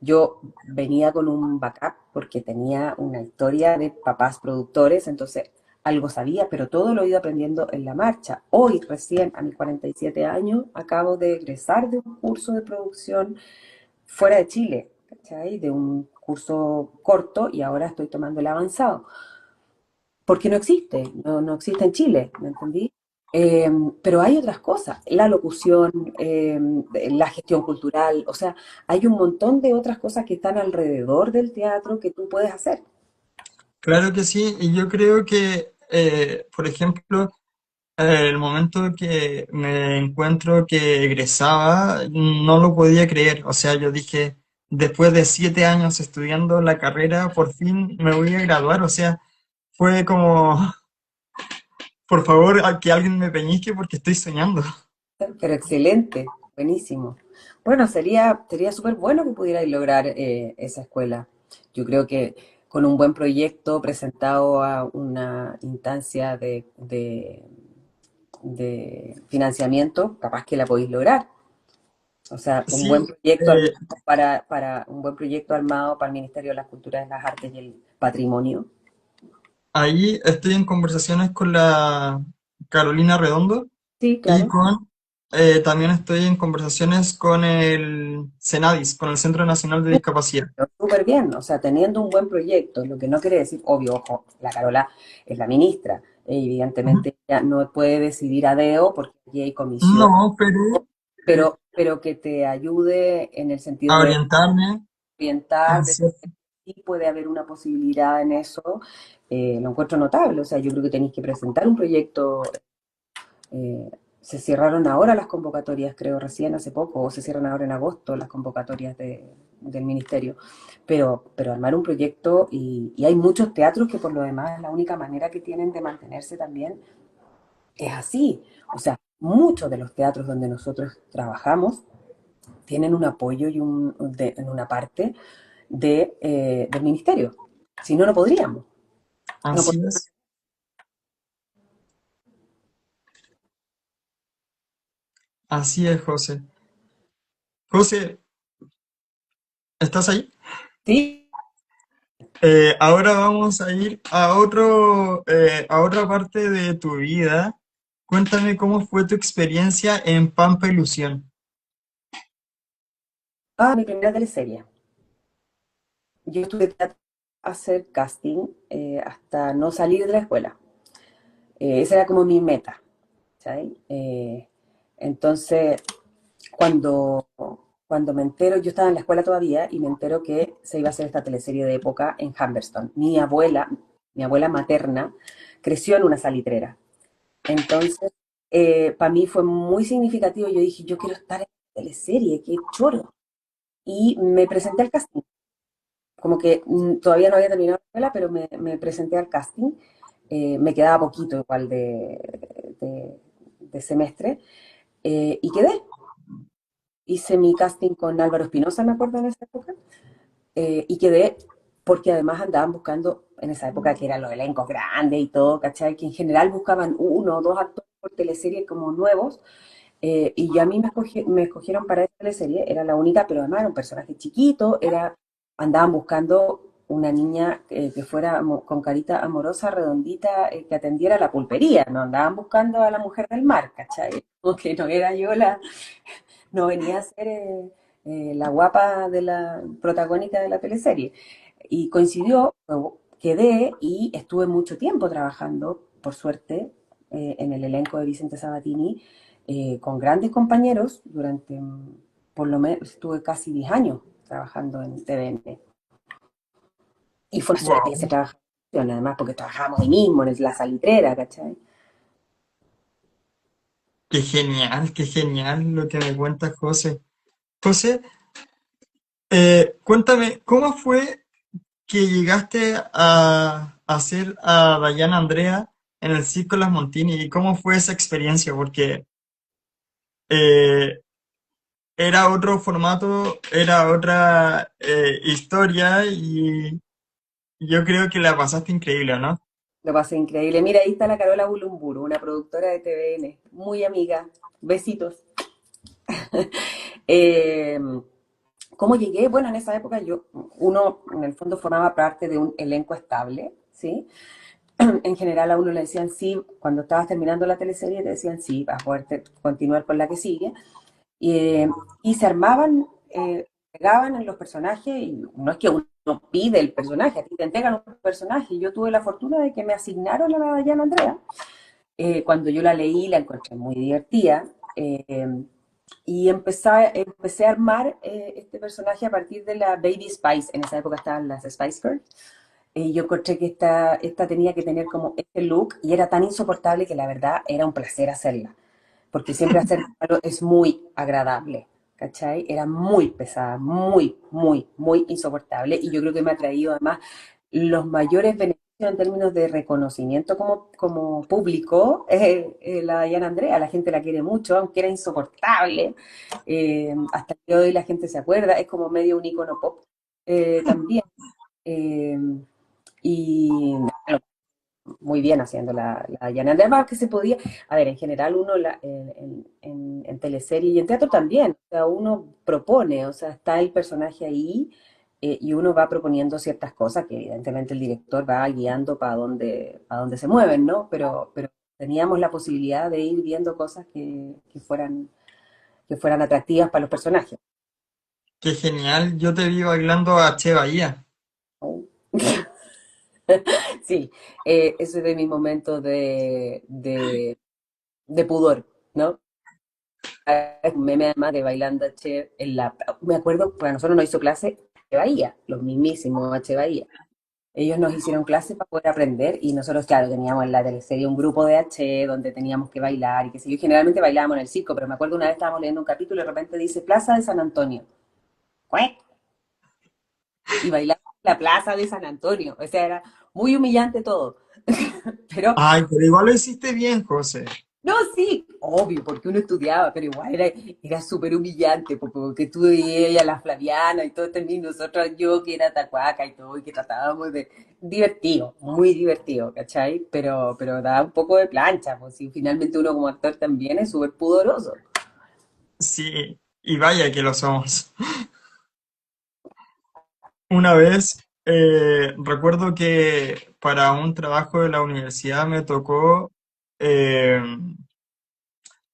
Yo venía con un backup porque tenía una historia de papás productores, entonces algo sabía, pero todo lo he ido aprendiendo en la marcha. Hoy, recién a mis 47 años, acabo de egresar de un curso de producción fuera de Chile, ¿cachai? De un curso corto y ahora estoy tomando el avanzado, porque no existe, no existe en Chile, ¿me entendí? Eh, pero hay otras cosas, la locución, la gestión cultural, o sea, hay un montón de otras cosas que están alrededor del teatro que tú puedes hacer. claro que sí. Y yo creo que, por ejemplo, el momento que me encuentro que egresaba, no lo podía creer. O sea, yo dije, después de 7 años estudiando la carrera, por fin me voy a graduar. O sea, fue como, por favor, que alguien me peñisque porque estoy soñando. Pero excelente, buenísimo. Bueno, sería súper bueno que pudierais lograr esa escuela. Yo creo que con un buen proyecto presentado a una instancia de financiamiento, capaz que la podéis lograr. O sea, un buen Sí, proyecto armado para un buen proyecto armado para el Ministerio de las Culturas, las Artes y el Patrimonio. ahí estoy en conversaciones con la Carolina Redondo Sí, y claro. con también estoy en conversaciones con el CENADIS, con el Centro Nacional de Discapacidad. Pero súper bien, o sea, teniendo un buen proyecto, lo que no quiere decir, obvio, ojo, la Carola es la ministra, Ujú. evidentemente ella no puede decidir a dedo porque aquí hay comisión, No, pero pero que te ayude en el sentido a de orientarme orientar, en de cierto. si puede haber una posibilidad en eso, lo encuentro notable, o sea, yo creo que tenéis que presentar un proyecto. Se cerraron ahora las convocatorias, creo, recién hace poco, o se cierran ahora en agosto las convocatorias del ministerio. Pero armar un proyecto, y hay muchos teatros que por lo demás la única manera que tienen de mantenerse también es así. O sea, muchos de los teatros donde nosotros trabajamos tienen un apoyo en una parte del ministerio. Si no, no podríamos. No Así podríamos. es, así es, José. José, ¿estás ahí? Sí. Ahora vamos a ir a otra parte de tu vida. Cuéntame cómo fue tu experiencia en Pampa Ilusión. Ah, mi primera teleserie. Yo estuve a hacer casting hasta no salir de la escuela. Esa era como mi meta, ¿sabes? Entonces, cuando, cuando me entero, yo estaba en la escuela todavía y me entero que se iba a hacer esta teleserie de época en Humberston. Mi abuela materna, creció en una salitrera. Entonces, para mí fue muy significativo. Yo dije, yo quiero estar en la teleserie, qué choro. Y me presenté al casting. Como que todavía no había terminado la escuela, pero me presenté al casting. Me quedaba poquito igual de semestre y quedé. Hice mi casting con Álvaro Espinosa, me acuerdo en esa época, y quedé porque además andaban buscando, en esa época que eran los elencos grandes y todo, ¿cachai? Que en general buscaban uno o dos actores por teleserie como nuevos, y a mí me escogieron para esa teleserie, era la única, pero además era un personaje chiquito, andaban buscando una niña que fuera con carita amorosa, redondita, que atendiera la pulpería, no andaban buscando a la mujer del mar, ¿cachai? Como que no era yo no venía a ser la guapa de la protagónica de la teleserie. Y coincidió, quedé y estuve mucho tiempo trabajando, por suerte, en el elenco de Vicente Sabatini, con grandes compañeros durante, por lo menos, estuve casi 10 años trabajando en TVN. Y fue una suerte ese Wow, trabajo, además, porque trabajamos ahí mismo, en la salitrera, ¿cachai? qué genial lo que me cuenta José. José, cuéntame, ¿cómo fue que llegaste a hacer a Dayana Andrea en el Circo Las Montini y cómo fue esa experiencia? Porque eh, era otro formato, era otra historia y yo creo que la pasaste increíble, ¿no? Lo pasé increíble. Mira, ahí está la Carola Bulumburu, una productora de TVN, muy amiga. Besitos. Eh, ¿Cómo llegué? Bueno, en esa época uno en el fondo formaba parte de un elenco estable, ¿sí? En general a uno le decían sí, cuando estabas terminando la teleserie te decían sí, vas a poder continuar con la que sigue. Y se armaban, pegaban en los personajes, y no es que uno pide el personaje, a ti te entregan un personaje. Yo tuve la fortuna de que me asignaron a la Dayana Andrea. Cuando yo la leí, la encontré muy divertida. Y empecé a armar este personaje a partir de la Baby Spice. En esa época estaban las Spice Girls. Y yo encontré que esta tenía que tener como este look y era tan insoportable que la verdad era un placer hacerla. Porque siempre hacer malo es muy agradable. ¿Cachai? Era muy pesada, muy, muy, muy insoportable. Y yo creo que me ha traído además los mayores beneficios en términos de reconocimiento como público, la Diana Andrea. La gente la quiere mucho, aunque era insoportable. Hasta el día de hoy la gente se acuerda, es como medio un icono pop también. Eh, y muy bien haciendo la Diana Andrea, más que se podía, a ver, en general uno en teleserie y en teatro también, o sea, uno propone, o sea, está el personaje ahí y uno va proponiendo ciertas cosas que evidentemente el director va guiando para dónde se mueven, ¿no? Pero teníamos la posibilidad de ir viendo cosas que fueran que fueran atractivas para los personajes. Qué genial, yo te vi bailando a Che Bahía. Oh. Sí, ese es de mis momentos de pudor, ¿no? Es un meme además de bailando H en la... Me acuerdo, pues a nosotros nos hizo clase H. Bahía, los mismísimos H. Bahía. Ellos nos hicieron clase para poder aprender y nosotros, claro, teníamos en la teleserie un grupo de H donde teníamos que bailar y qué sé yo. Generalmente bailábamos en el circo, pero me acuerdo una vez estábamos leyendo un capítulo y de repente dice Plaza de San Antonio. ¡Cuec! Y bailamos en la Plaza de San Antonio. O sea, era muy humillante todo. Pero Ay, pero igual lo hiciste bien, José. no, sí, obvio, porque uno estudiaba, pero igual era súper humillante, porque tú y ella, la Flaviana y todo este y nosotros, yo que era tacuaca y todo, y que tratábamos de divertido, muy divertido, ¿cachai? Pero da un poco de plancha, pues si finalmente uno como actor también es súper pudoroso. Sí, y vaya que lo somos. Una vez recuerdo que para un trabajo de la universidad me tocó eh,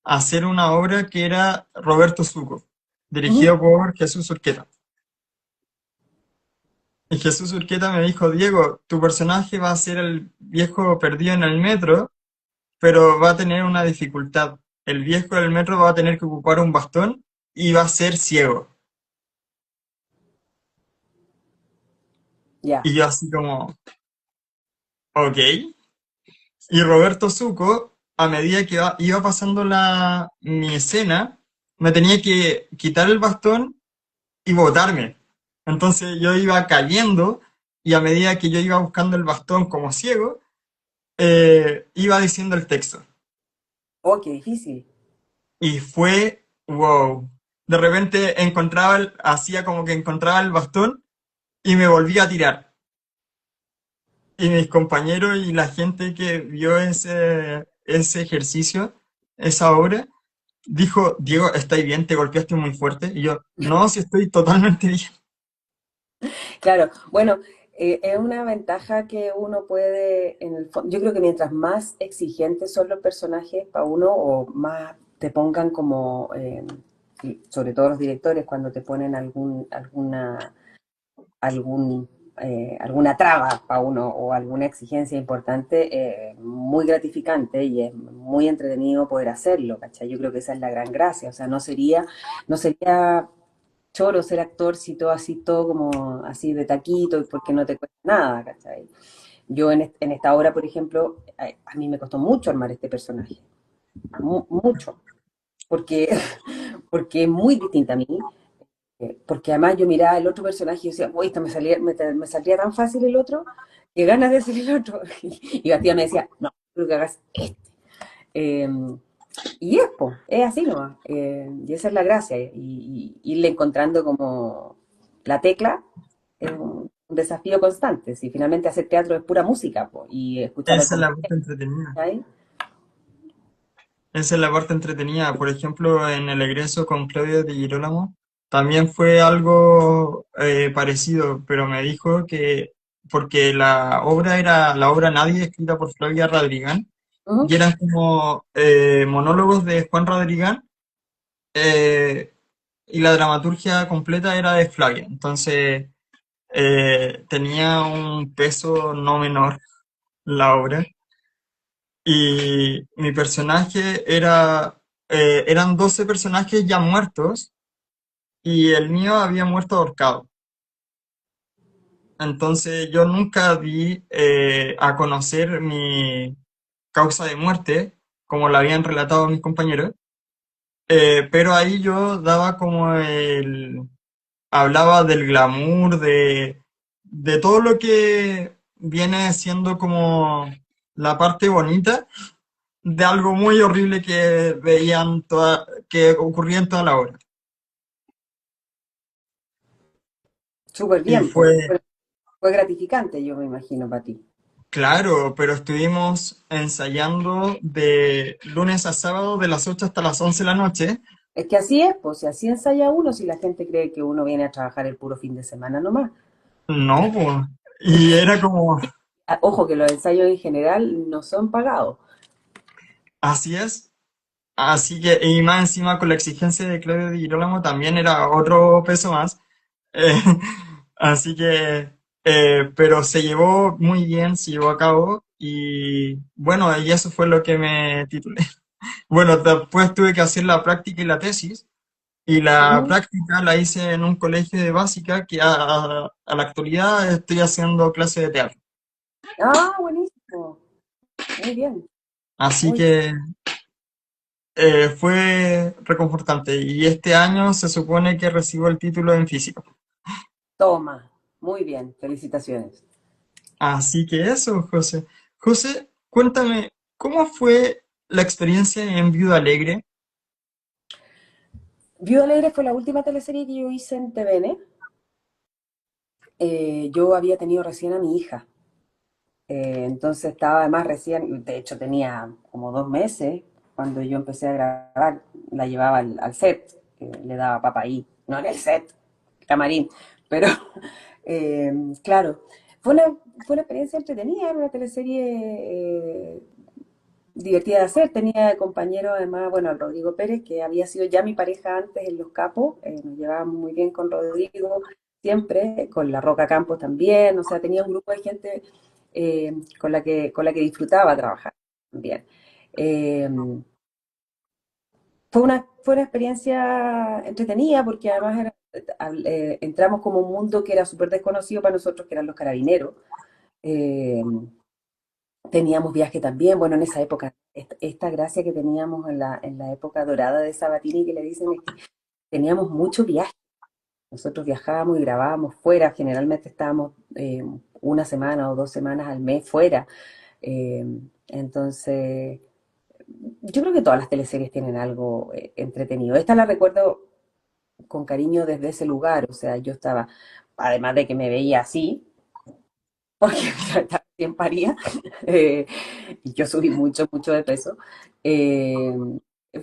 hacer una obra que era Roberto Suco, Ujú. dirigido por Jesús Urqueta. Y Jesús Urqueta me dijo, Diego, tu personaje va a ser el viejo perdido en el metro, pero va a tener una dificultad. El viejo del metro va a tener que ocupar un bastón y va a ser ciego. Ya, Y yo así como, ok. Y Roberto Suco, a medida que iba pasando mi escena, me tenía que quitar el bastón y botarme. Entonces yo iba cayendo y a medida que yo iba buscando el bastón como ciego, iba diciendo el texto. oh, qué difícil. Y fue, wow. De repente encontraba, hacía como que encontraba el bastón y me volvía a tirar. Y mis compañeros y la gente que vio ese ejercicio, esa obra, dijo, Diego, ¿estáis bien? ¿Te golpeaste muy fuerte? Y yo, no, sí estoy totalmente bien. Claro, bueno, es una ventaja que uno puede, en el fondo, yo creo que mientras más exigentes son los personajes para uno o más te pongan como, y sobre todo los directores, cuando te ponen algún, alguna traba para uno o alguna exigencia importante, muy gratificante y es muy entretenido poder hacerlo, ¿cachai? Yo creo que esa es la gran gracia, o sea, no sería choro ser actor si todo así, todo como así de taquito y porque no te cuesta nada, ¿cachai? Yo en esta obra, por ejemplo, a mí me costó mucho armar este personaje, mucho, porque, porque es muy distinta a mí, porque además yo miraba el otro personaje y decía, uy, esta me saldría tan fácil el otro, que ganas de hacer el otro. Y Gastía me decía, no, creo que hagas este. Eh, y es así nomás. Y esa es la gracia. Y irle encontrando como la tecla es un desafío constante. Si finalmente hacer teatro es pura música, po, y escuchar al Esa es la compañero, parte entretenida. ¿cachai? Esa es la parte entretenida. Por ejemplo, en el egreso con Claudio de Girolamo, también fue algo parecido, pero me dijo que, porque la obra Nadie, escrita por Flavia Radrigán, Ujú. y eran como monólogos de Juan Radrigán, eh, y la dramaturgia completa era de Flavia. Entonces, tenía un peso no menor la obra. Y mi personaje eran 12 personajes ya muertos y el mío había muerto ahorcado. Entonces yo nunca di a conocer mi causa de muerte, como la habían relatado mis compañeros, pero ahí yo daba como hablaba del glamour, de todo lo que viene siendo como la parte bonita de algo muy horrible que que ocurría en toda la obra. Súper Y bien, pues. fue, Fue gratificante, yo me imagino, para ti. claro, pero estuvimos ensayando de lunes a sábado de las 8 hasta las 11 de la noche. Es que así es, pues, si así ensaya uno, si la gente cree que uno viene a trabajar el puro fin de semana nomás. No, pues. Y era como, Ojo que los ensayos en general no son pagados. así es, Así que, y más encima con la exigencia de Claudio Di Girolamo también era otro peso más. Eh, así que, pero se llevó muy bien, se llevó a cabo y bueno, y eso fue lo que me titulé. Bueno, después tuve que hacer la práctica y la tesis. Y la Ujú. práctica la hice en un colegio de básica que a la actualidad estoy haciendo clase de teatro. Ah, buenísimo. Muy bien. Así Muy que fue reconfortante. Y este año se supone que recibo el título en física. toma. Muy bien. Felicitaciones. Así que eso, José. José, cuéntame, ¿cómo fue la experiencia en Viuda Alegre? Viuda Alegre fue la última teleserie que yo hice en TVN. Yo había tenido recién a mi hija. Entonces estaba además recién, de hecho tenía como 2 meses cuando yo empecé a grabar, la llevaba al set, le daba papa ahí, no en el set, camarín, pero eh, claro, fue una experiencia entretenida, era una teleserie divertida de hacer, tenía de compañero además, bueno, al Rodrigo Pérez, que había sido ya mi pareja antes en Los Capos, nos llevábamos muy bien con Rodrigo, siempre, con La Roca Campos también, o sea, tenía un grupo de gente con la que disfrutaba trabajar también. Eh, fue una experiencia entretenida porque además entramos como un mundo que era súper desconocido para nosotros, que eran los carabineros. Eh, Teníamos viaje también, bueno, en esa época, esta gracia que teníamos en la época dorada de Sabatini, que le dicen, es que teníamos mucho viaje. Nosotros viajábamos y grabábamos fuera, generalmente estábamos una semana o 2 semanas al mes fuera. Eh, entonces, yo creo que todas las teleseries tienen algo entretenido. Esta la recuerdo con cariño desde ese lugar, o sea, yo estaba, además de que me veía así, porque estaba bien paría, eh, y yo subí mucho, mucho de peso. Eh,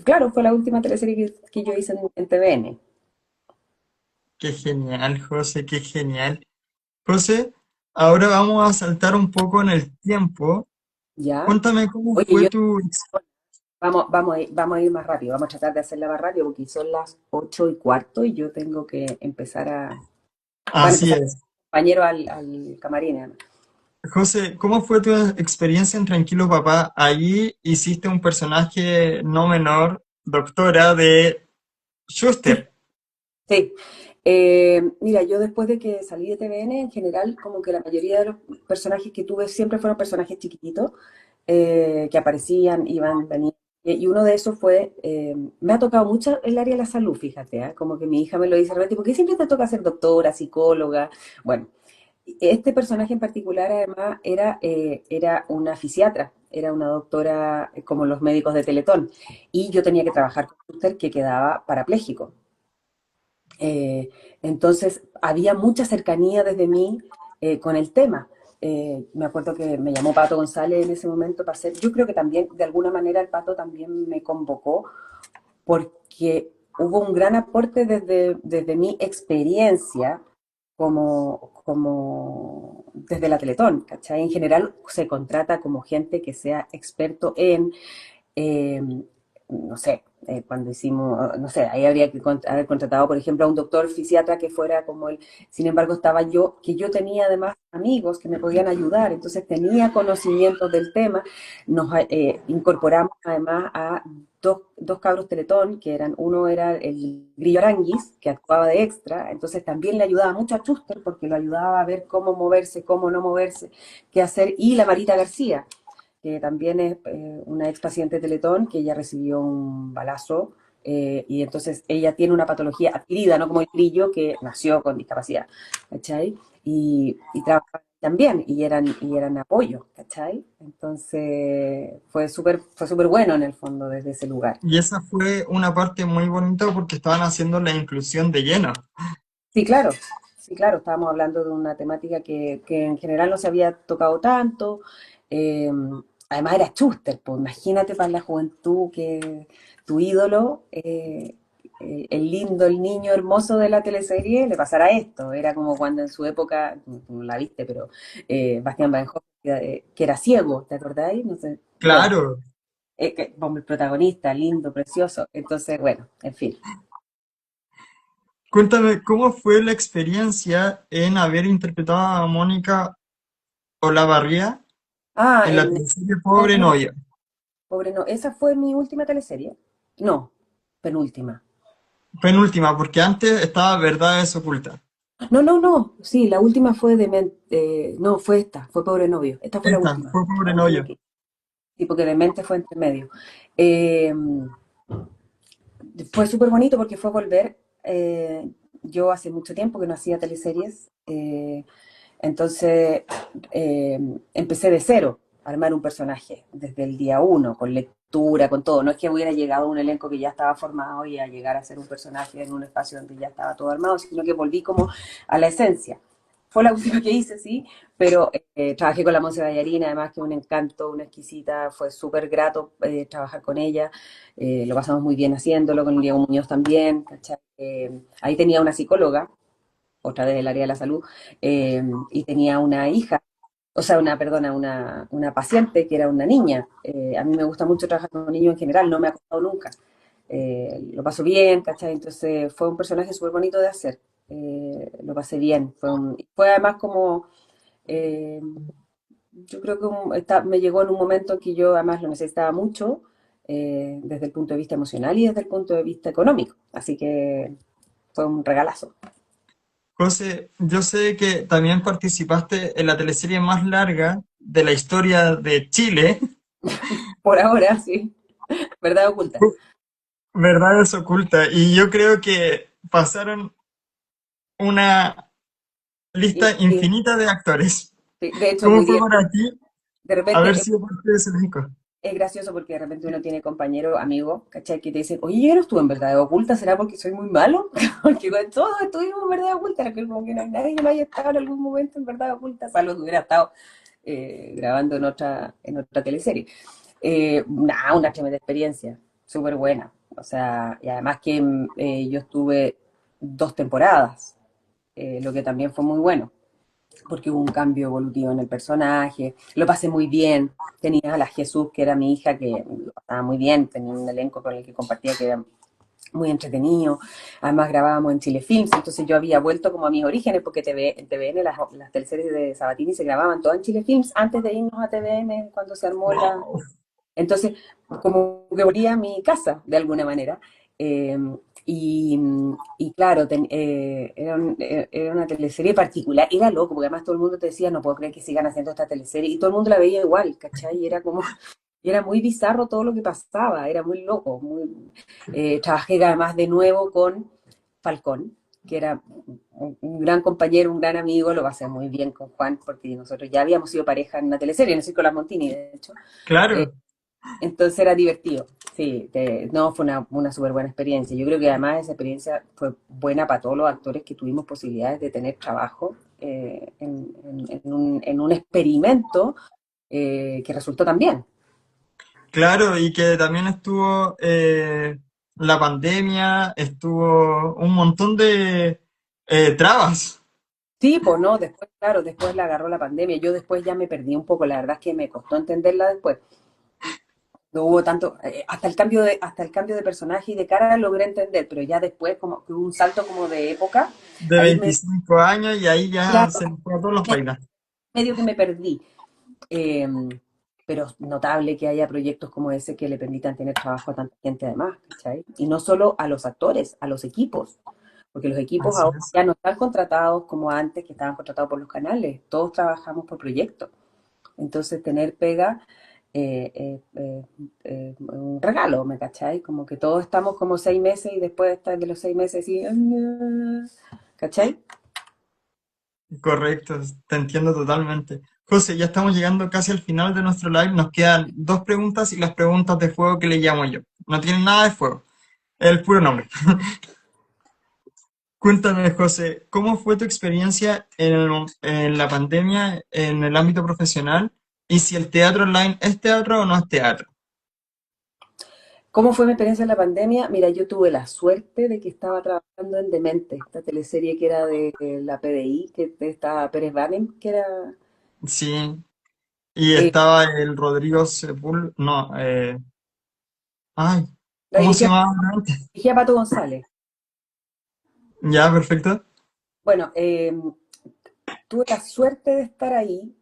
claro, fue la última teleserie que yo hice en TVN. Qué genial, José, qué genial. José, ahora vamos a saltar un poco en el tiempo. ¿Ya? Cuéntame cómo Oye, fue tu... vamos a ir más rápido, vamos a tratar de hacerla más rápido porque son las 8:15 y yo tengo que empezar van a Así empezar es. compañero al camarín, además. José, ¿cómo fue tu experiencia en Tranquilo Papá? Allí hiciste un personaje no menor, doctora de Sí, Schuster. sí. Mira, yo después de que salí de TVN, en general, como que la mayoría de los personajes que tuve siempre fueron personajes chiquititos, que aparecían, iban, venían. Y uno de esos fue, me ha tocado mucho el área de la salud, fíjate, ¿ah? Como que mi hija me lo dice, Reti, ¿por qué siempre te toca ser doctora, psicóloga? Bueno, este personaje en particular, además, era una fisiatra, era una doctora como los médicos de Teletón, y yo tenía que trabajar con un úter que quedaba parapléjico. Eh, entonces, había mucha cercanía desde mí con el tema. Me acuerdo que me llamó Pato González en ese momento para hacer, yo creo que también, de alguna manera, el Pato también me convocó porque hubo un gran aporte desde mi experiencia como desde la Teletón, ¿cachai? En general se contrata como gente que sea experto en eh, no sé, cuando hicimos, no sé, ahí habría que haber contratado, por ejemplo, a un doctor fisiatra que fuera como él. Sin embargo, estaba yo, que yo tenía además amigos que me podían ayudar, entonces tenía conocimientos del tema. Nos incorporamos además a dos cabros Teletón, que uno era el Grillo Aranguis, que actuaba de extra, entonces también le ayudaba mucho a Schuster, porque lo ayudaba a ver cómo moverse, cómo no moverse, qué hacer, y la Marita García, que también es una ex paciente de Teletón, que ella recibió un balazo y entonces ella tiene una patología adquirida, no como el grillo que nació con discapacidad, ¿cachai? Y trabajaban también y eran apoyo, ¿cachai? Entonces fue súper bueno en el fondo desde ese lugar. Y esa fue una parte muy bonita porque estaban haciendo la inclusión de lleno. Sí, claro, estábamos hablando de una temática que en general no se había tocado tanto. eh, Además era Schuster, pues imagínate para la juventud que tu ídolo, el lindo, el niño hermoso de la teleserie, le pasara esto. Era como cuando en su época, tú no la viste, pero Bastián Badenhöfer, que era ciego, ¿te acordáis? No sé. Bueno, Claro, como el protagonista, lindo, precioso. Entonces, bueno, en fin. Cuéntame, ¿cómo fue la experiencia en haber interpretado a Mónica Olavarría Ah, en la en teleserie Pobre Novia? Pobre no, esa fue mi última teleserie. No, penúltima. Penúltima, porque antes estaba Verdades Ocultas. No, no, no. Sí, la última fue Demente. No, fue esta, fue Pobre Novio. Esta fue Esta, fue la Pobre última Novia. que. Sí, porque Demente fue entre medio. Eh, Fue súper bonito porque fue volver. Yo hace mucho tiempo que no hacía teleseries. Entonces empecé de cero a armar un personaje desde el día uno, con lectura, con todo. No es que hubiera llegado a un elenco que ya estaba formado y a llegar a ser un personaje en un espacio donde ya estaba todo armado, sino que volví como a la esencia. Fue la última que hice, sí, pero trabajé con la Monse Ballarina, además que un encanto, una exquisita, fue súper grato trabajar con ella, lo pasamos muy bien haciéndolo, con Diego Muñoz también, ¿cachai? Ahí tenía una psicóloga, otra vez del área de la salud, y tenía una hija, o sea, perdona, una paciente que era una niña. A mí me gusta mucho trabajar con niños en general, no me ha costado nunca. Lo paso bien, ¿cachai? Entonces fue un personaje súper bonito de hacer. Lo pasé bien. Fue además como, eh, yo creo que me llegó en un momento en que yo además lo necesitaba mucho, desde el punto de vista emocional y desde el punto de vista económico. Así que fue un regalazo. José, yo sé que también participaste en la teleserie más larga de la historia de Chile, Por ahora, sí. Verdad oculta. Verdades Ocultas, y yo creo que pasaron una lista Sí, infinita de actores. sí. De hecho, ¿Cómo muy fue divertido. para ti De haber repente sido parte de ese elenco? es gracioso porque de repente uno tiene compañeros, amigos, ¿cachai? Que te dicen, oye, yo no estuve en verdad oculta, ¿será porque soy muy malo? Porque con todos estuvimos en verdad oculta, que como que no hay nadie que no haya estado en algún momento en verdad oculta, salvo que hubiera estado grabando en otra teleserie. Nada, una tremenda experiencia, súper buena. O sea, y además que yo estuve 2 temporadas, lo que también fue muy bueno porque hubo un cambio evolutivo en el personaje, lo pasé muy bien, tenía a la Jesús, que era mi hija, que lo pasaba muy bien, tenía un elenco con el que compartía que era muy entretenido, además grabábamos en Chile Films, entonces yo había vuelto como a mis orígenes, porque en TVN las teleseries de Sabatini se grababan todas en Chile Films antes de irnos a TVN cuando se armó la, Wow. entonces, como que volví a mi casa, de alguna manera. Eh, y, y claro, era una teleserie particular, era loco, porque además todo el mundo te decía, no puedo creer que sigan haciendo esta teleserie, y todo el mundo la veía igual, ¿cachai? Y era como, era muy bizarro todo lo que pasaba, era muy loco. Trabajé además de nuevo con Falcón, que era un gran compañero, un gran amigo, lo pasé muy bien con Juan, porque nosotros ya habíamos sido pareja en una teleserie, en el Circo de Las Montini, de hecho. Claro, Entonces era divertido. Sí, no, fue una súper buena experiencia. Yo creo que además esa experiencia fue buena para todos los actores que tuvimos posibilidades de tener trabajo en un experimento que resultó tan bien. claro, y que también estuvo la pandemia, estuvo un montón de trabas. Sí, pues no, después, claro, después la agarró la pandemia. Yo después ya me perdí un poco, la verdad es que me costó entenderla después. No hubo tanto, hasta el cambio de personaje y de cara logré entender, pero ya después como que hubo un salto como de época, De ahí me, 25 años y ahí ya claro, se nos fue a todos los bailas. medio que me perdí. Eh, pero notable que haya proyectos como ese que le permitan tener trabajo a tanta gente además, ¿cachai? Y no solo a los actores, a los equipos, porque los equipos Así ahora es. ya no están contratados como antes, que estaban contratados por los canales, todos trabajamos por proyectos. Entonces, tener pega, un regalo, ¿me cachai? Como que todos estamos como 6 meses y después de los 6 meses y, ¿cachai? Correcto, te entiendo totalmente. José, ya estamos llegando casi al final de nuestro live. Nos quedan dos preguntas y las preguntas de fuego que le llamo yo. No tienen nada de fuego, es el puro nombre. Cuéntame, José, ¿cómo fue tu experiencia en la pandemia en el ámbito profesional? Y si el teatro online es teatro o no es teatro. ¿Cómo fue mi experiencia en la pandemia? Mira, yo tuve la suerte de que estaba trabajando en Demente, esta teleserie que era de la PDI, que estaba Pérez Banem, que era... Sí, y eh, estaba el Rodrigo Sepúlveda, no, Ay, La ¿cómo se dirigía, llamaba antes? dirigía Pato González. Ya, perfecto. Bueno, tuve la suerte de estar ahí.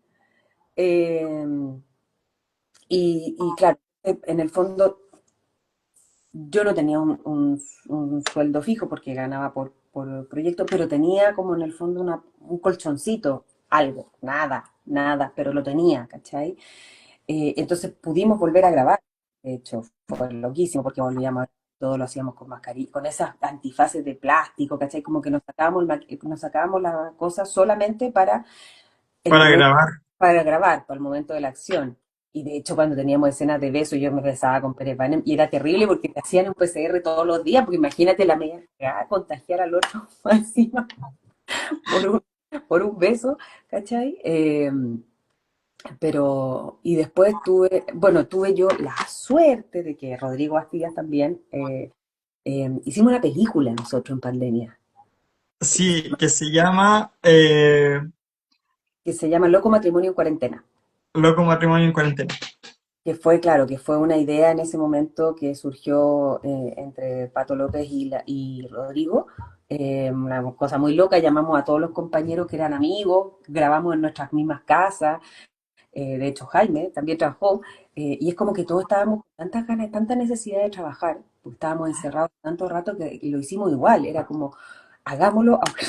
eh, y claro, en el fondo yo no tenía un sueldo fijo porque ganaba por proyecto, pero tenía como en el fondo un colchoncito, algo, nada, pero lo tenía, ¿cachai? Entonces pudimos volver a grabar. De hecho, fue loquísimo porque volvíamos, todo lo hacíamos con mascarilla, con esas antifaces de plástico, ¿cachai? Como que nos sacábamos las cosas solamente para el Para momento, grabar. para grabar, para el momento de la acción. Y de hecho, cuando teníamos escenas de beso, yo me besaba con Pérez Banem y era terrible porque te hacían un PCR todos los días, porque imagínate la media cagada, contagiar al otro encima por un, por un beso, ¿cachai? Y después tuve yo la suerte de que Rodrigo Astillas también, hicimos una película nosotros en pandemia, Sí, que se llama que se llama Loco Matrimonio en Cuarentena. Loco Matrimonio en Cuarentena. Que fue, claro, que fue una idea en ese momento que surgió entre Pato López y Rodrigo. Una cosa muy loca, llamamos a todos los compañeros que eran amigos, grabamos en nuestras mismas casas, de hecho Jaime también trabajó, y es como que todos estábamos con tantas ganas, tanta necesidad de trabajar, porque estábamos encerrados tanto rato que lo hicimos igual, era como, hagámoslo, aunque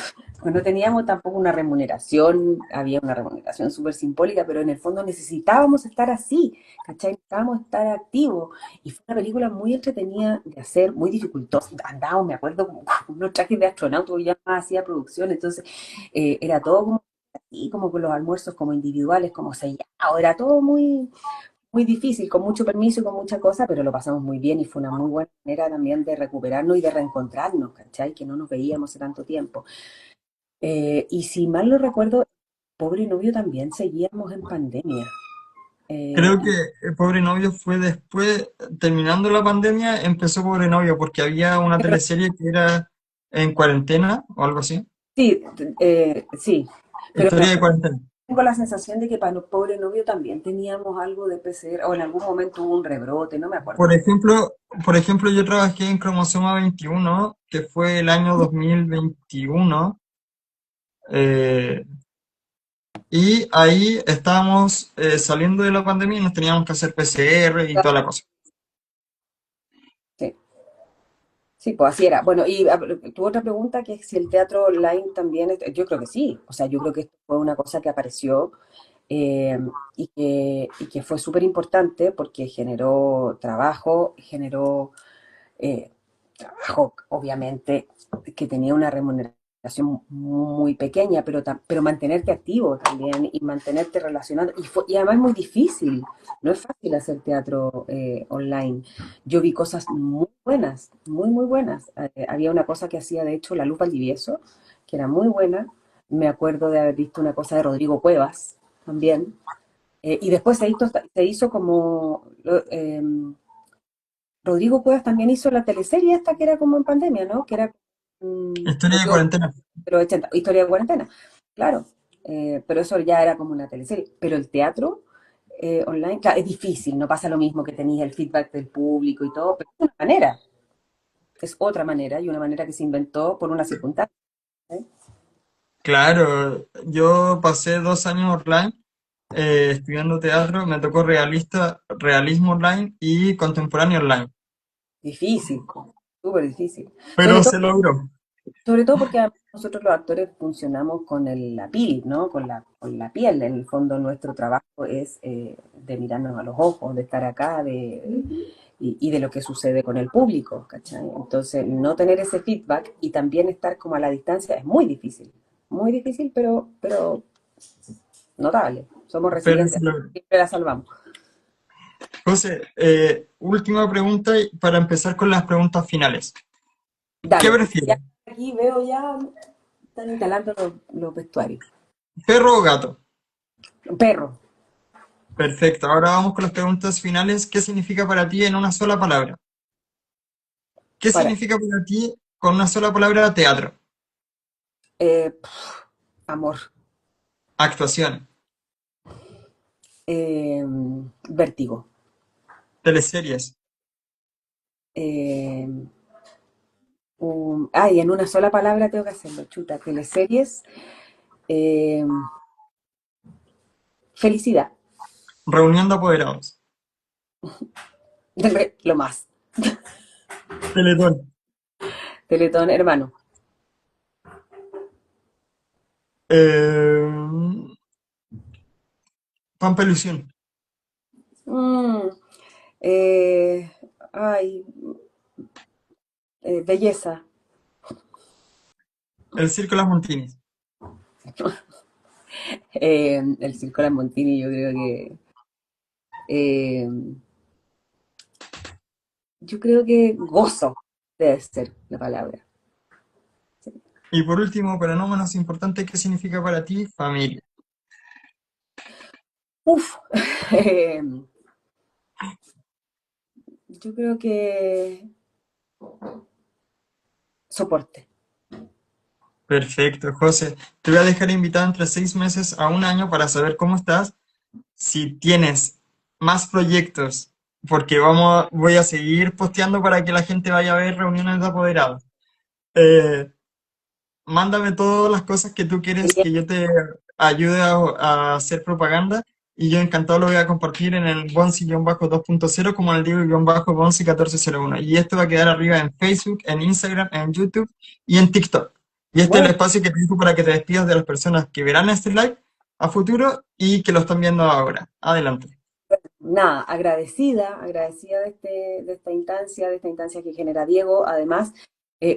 no teníamos tampoco una remuneración, había una remuneración súper simbólica, pero en el fondo necesitábamos estar así, ¿cachai? Necesitábamos estar activos, y fue una película muy entretenida de hacer, muy dificultosa, andábamos, me acuerdo, con unos trajes de astronauta, yo ya hacía producción, entonces era todo como y como con los almuerzos como individuales, como sellado, era todo muy difícil, con mucho permiso y con mucha cosa, pero lo pasamos muy bien y fue una muy buena manera también de recuperarnos y de reencontrarnos, ¿cachai? Que no nos veíamos hace tanto tiempo. Y si mal no recuerdo, Pobre Novio también seguíamos en pandemia. Creo que Y el Pobre Novio fue después, terminando la pandemia, empezó Pobre Novio, porque había una teleserie que era en cuarentena o algo así. sí, sí, pero Historia de cuarentena. tengo la sensación de que para los Pobre Novio también teníamos algo de PCR, o en algún momento hubo un rebrote, no me acuerdo Por muy bien. ejemplo, por ejemplo, yo trabajé en Cromosoma 21, que fue el año 2021, eh, y ahí estábamos saliendo de la pandemia y nos teníamos que hacer PCR y toda la cosa. Sí. Sí, pues así era. Bueno, y tu otra pregunta, que es si el teatro online también, yo creo que sí. O sea, yo creo que esto fue una cosa que apareció eh, y que fue súper importante porque generó trabajo, generó trabajo, obviamente, que tenía una remuneración muy pequeña, pero mantenerte activo también y mantenerte relacionado. Y además es muy difícil, no es fácil hacer teatro online. Yo vi cosas muy buenas, muy buenas. Había una cosa que hacía, de hecho, La Luz Valdivieso, que era muy buena. Me acuerdo de haber visto una cosa de Rodrigo Cuevas también. Y después se hizo como... Rodrigo Cuevas también hizo la teleserie esta que era como en pandemia, ¿no? Que era Historia de Rodrigo cuarentena. de los 80, Historia de Cuarentena, claro. Pero eso ya era como una teleserie. Pero el teatro online, claro, es difícil, no pasa lo mismo que tenéis el feedback del público y todo, pero es una manera, es otra manera y una manera que se inventó por una circunstancia. ¿Eh? Claro, yo pasé 2 años online estudiando teatro, me tocó realismo online y contemporáneo online, Difícil, súper difícil. Sobre pero todo se logró. Sobre todo porque además nosotros los actores funcionamos con la piel, ¿no? Con la piel. En el fondo nuestro trabajo es de mirarnos a los ojos, de estar acá, y de lo que sucede con el público, ¿cachai? Entonces, no tener ese feedback y también estar como a la distancia es muy difícil, pero notable. Somos Pero resilientes, se logró. siempre la salvamos. José, última pregunta para empezar con las preguntas finales. ¿Qué Dale, porque ya prefieres, aquí veo ya están instalando los vestuarios. perro o gato? Perro, Perfecto, ahora vamos con las preguntas finales. ¿Qué significa para ti en una sola palabra? ¿Qué para significa para ti con una sola palabra teatro? amor. Actuación, Vértigo. teleseries, Eh, ay, en una sola palabra tengo que hacerlo, chuta. Teleseries. eh, Felicidad. Reunión de apoderados. Lo más. Teletón. Teletón, hermano. Eh, Pampa Ilusión. Mm, eh, ay, belleza. El Circo Las Montinis. El Circo de las Montini, eh, yo creo que gozo debe ser la palabra. Y por último, pero no menos importante, ¿qué significa para ti familia? Uf, eh, yo creo que soporte. Perfecto, José. Te voy a dejar invitado entre 6 meses a un año para saber cómo estás. Si tienes más proyectos, porque voy a seguir posteando para que la gente vaya a ver reuniones de apoderados. Eh, Mándame todas las cosas que tú quieres Genial. que yo te ayude a hacer propaganda y yo encantado lo voy a compartir en el Bonsi-2.0 como en el Diego-Bonsi1401. Y esto va a quedar arriba en Facebook, en Instagram, en YouTube y en TikTok. Y este es el Bueno, espacio que te dejo para que te despidas de las personas que verán este live a futuro y que lo están viendo ahora. Adelante. nada, agradecida de esta instancia que genera Diego. Además,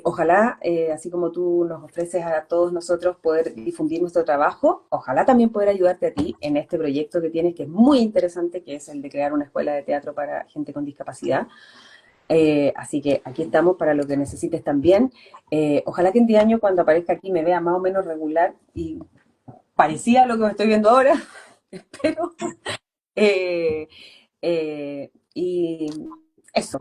ojalá, así como tú nos ofreces a todos nosotros poder difundir nuestro trabajo, ojalá también poder ayudarte a ti en este proyecto que tienes, que es muy interesante, que es el de crear una escuela de teatro para gente con discapacidad. Así que aquí estamos para lo que necesites también. Ojalá que en 10 años, cuando aparezca aquí, me vea más o menos regular y parecía a lo que me estoy viendo ahora. Espero. Eh, y eso,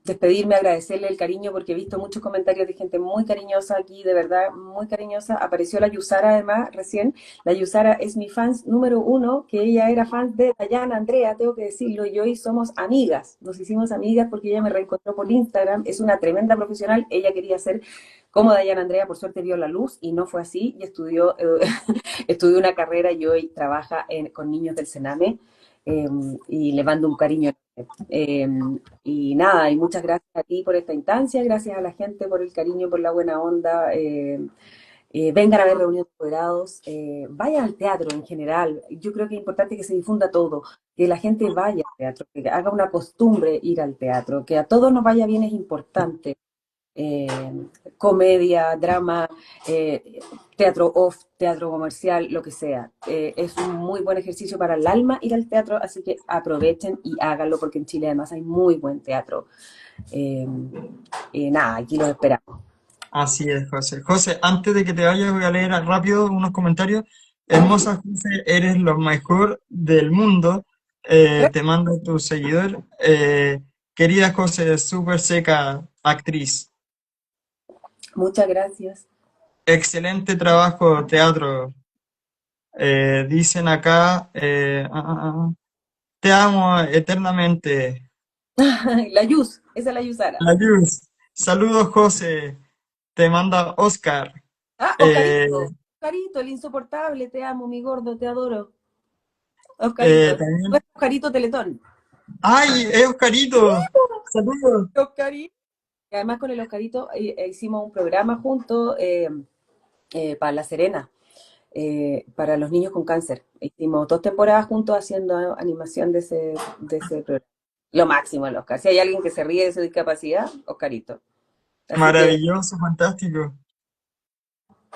despedirme, agradecerle el cariño, porque he visto muchos comentarios de gente muy cariñosa aquí, de verdad, muy cariñosa. Apareció la Yusara además recién. La Yusara es mi fan número uno, que ella era fan de Dayana Andrea, tengo que decirlo, y hoy somos amigas. Nos hicimos amigas porque ella me reencontró por Instagram. Es una tremenda profesional. Ella quería ser como Dayana Andrea, por suerte vio la luz y no fue así, y estudió, estudió una carrera y hoy trabaja con niños del Sename. eh, y le mando un cariño. Eh, y nada, y muchas gracias a ti por esta instancia, gracias a la gente por el cariño, por la buena onda. Vengan a ver reuniones de apoderados, vayan al teatro en general. Yo creo que es importante que se difunda todo, que la gente vaya al teatro, que haga una costumbre ir al teatro, que a todos nos vaya bien es importante. eh, Comedia, drama, teatro off, teatro comercial, lo que sea. Es un muy buen ejercicio para el alma ir al teatro, así que aprovechen y háganlo porque en Chile además hay muy buen teatro. Eh, Nada, aquí los esperamos. Así es, José. José, antes de que te vayas, voy a leer rápido unos comentarios. Hermosa José, eres lo mejor del mundo. Te mando tu seguidor. Querida José, súper seca actriz. Muchas gracias. Excelente trabajo, teatro. Dicen acá, te amo eternamente. La Yus, esa es la Yusara. La luz. Saludos, José. Te manda Oscar. Ah, Eh, Oscarito, Oscarito, el insoportable, te amo, mi gordo, te adoro. Oscarito, también. nuestro Oscarito Teletón. ¡Ay, es Oscarito! ¡Saludos! Oscarito. Y además con el Oscarito hicimos un programa juntos para La Serena, para los niños con cáncer. Hicimos 2 temporadas juntos haciendo animación de ese programa. Lo máximo el Oscar. Si hay alguien que se ríe de su discapacidad, Oscarito. Así que Maravilloso, fantástico.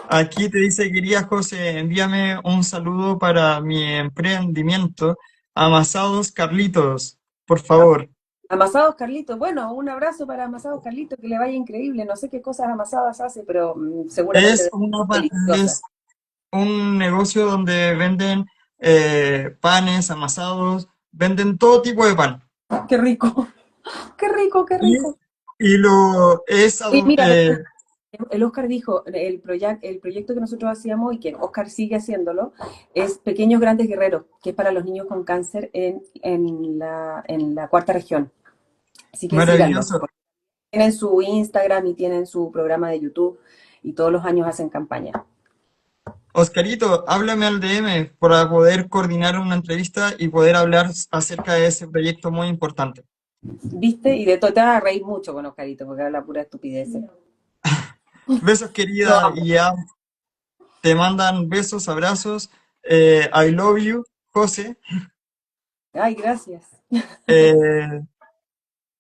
Aquí te dice, quería José, envíame un saludo para mi emprendimiento, Amasados Carlitos, por favor. Amasados Carlito, bueno, un abrazo para Amasados Carlito, que le vaya increíble. No sé qué cosas amasadas hace, pero seguramente Es debe una, ser deliciosa. es un negocio donde venden panes amasados, venden todo tipo de pan. Qué rico, qué rico, qué Y, rico. y lo es, Oye, mira, el Oscar dijo, el proyecto que nosotros hacíamos y que Oscar sigue haciéndolo, es Pequeños Grandes Guerreros, que es para los niños con cáncer en la cuarta región. Así que síganlos, Maravilloso. porque tienen su Instagram y tienen su programa de YouTube y todos los años hacen campaña. Oscarito, háblame al DM para poder coordinar una entrevista y poder hablar acerca de ese proyecto muy importante. ¿Viste? Y de todo te vas a reír mucho con Oscarito, porque habla pura estupidez. Besos, Lo querida, amo. y ya te mandan besos, abrazos. I love you, José. Ay, gracias. Eh,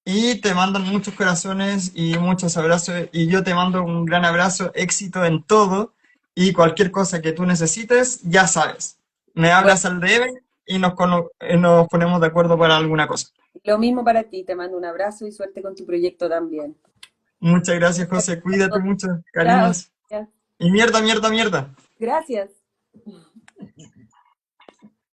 y te mandan muchos corazones y muchos abrazos. Y yo te mando un gran abrazo, éxito en todo. Y cualquier cosa que tú necesites, ya sabes. Me Bueno, hablas al DM y nos ponemos de acuerdo para alguna cosa. lo mismo para ti. Te mando un abrazo y suerte con tu proyecto también. Muchas gracias, José. Cuídate mucho. Chao. Cariños. Y mierda, mierda, mierda. Gracias.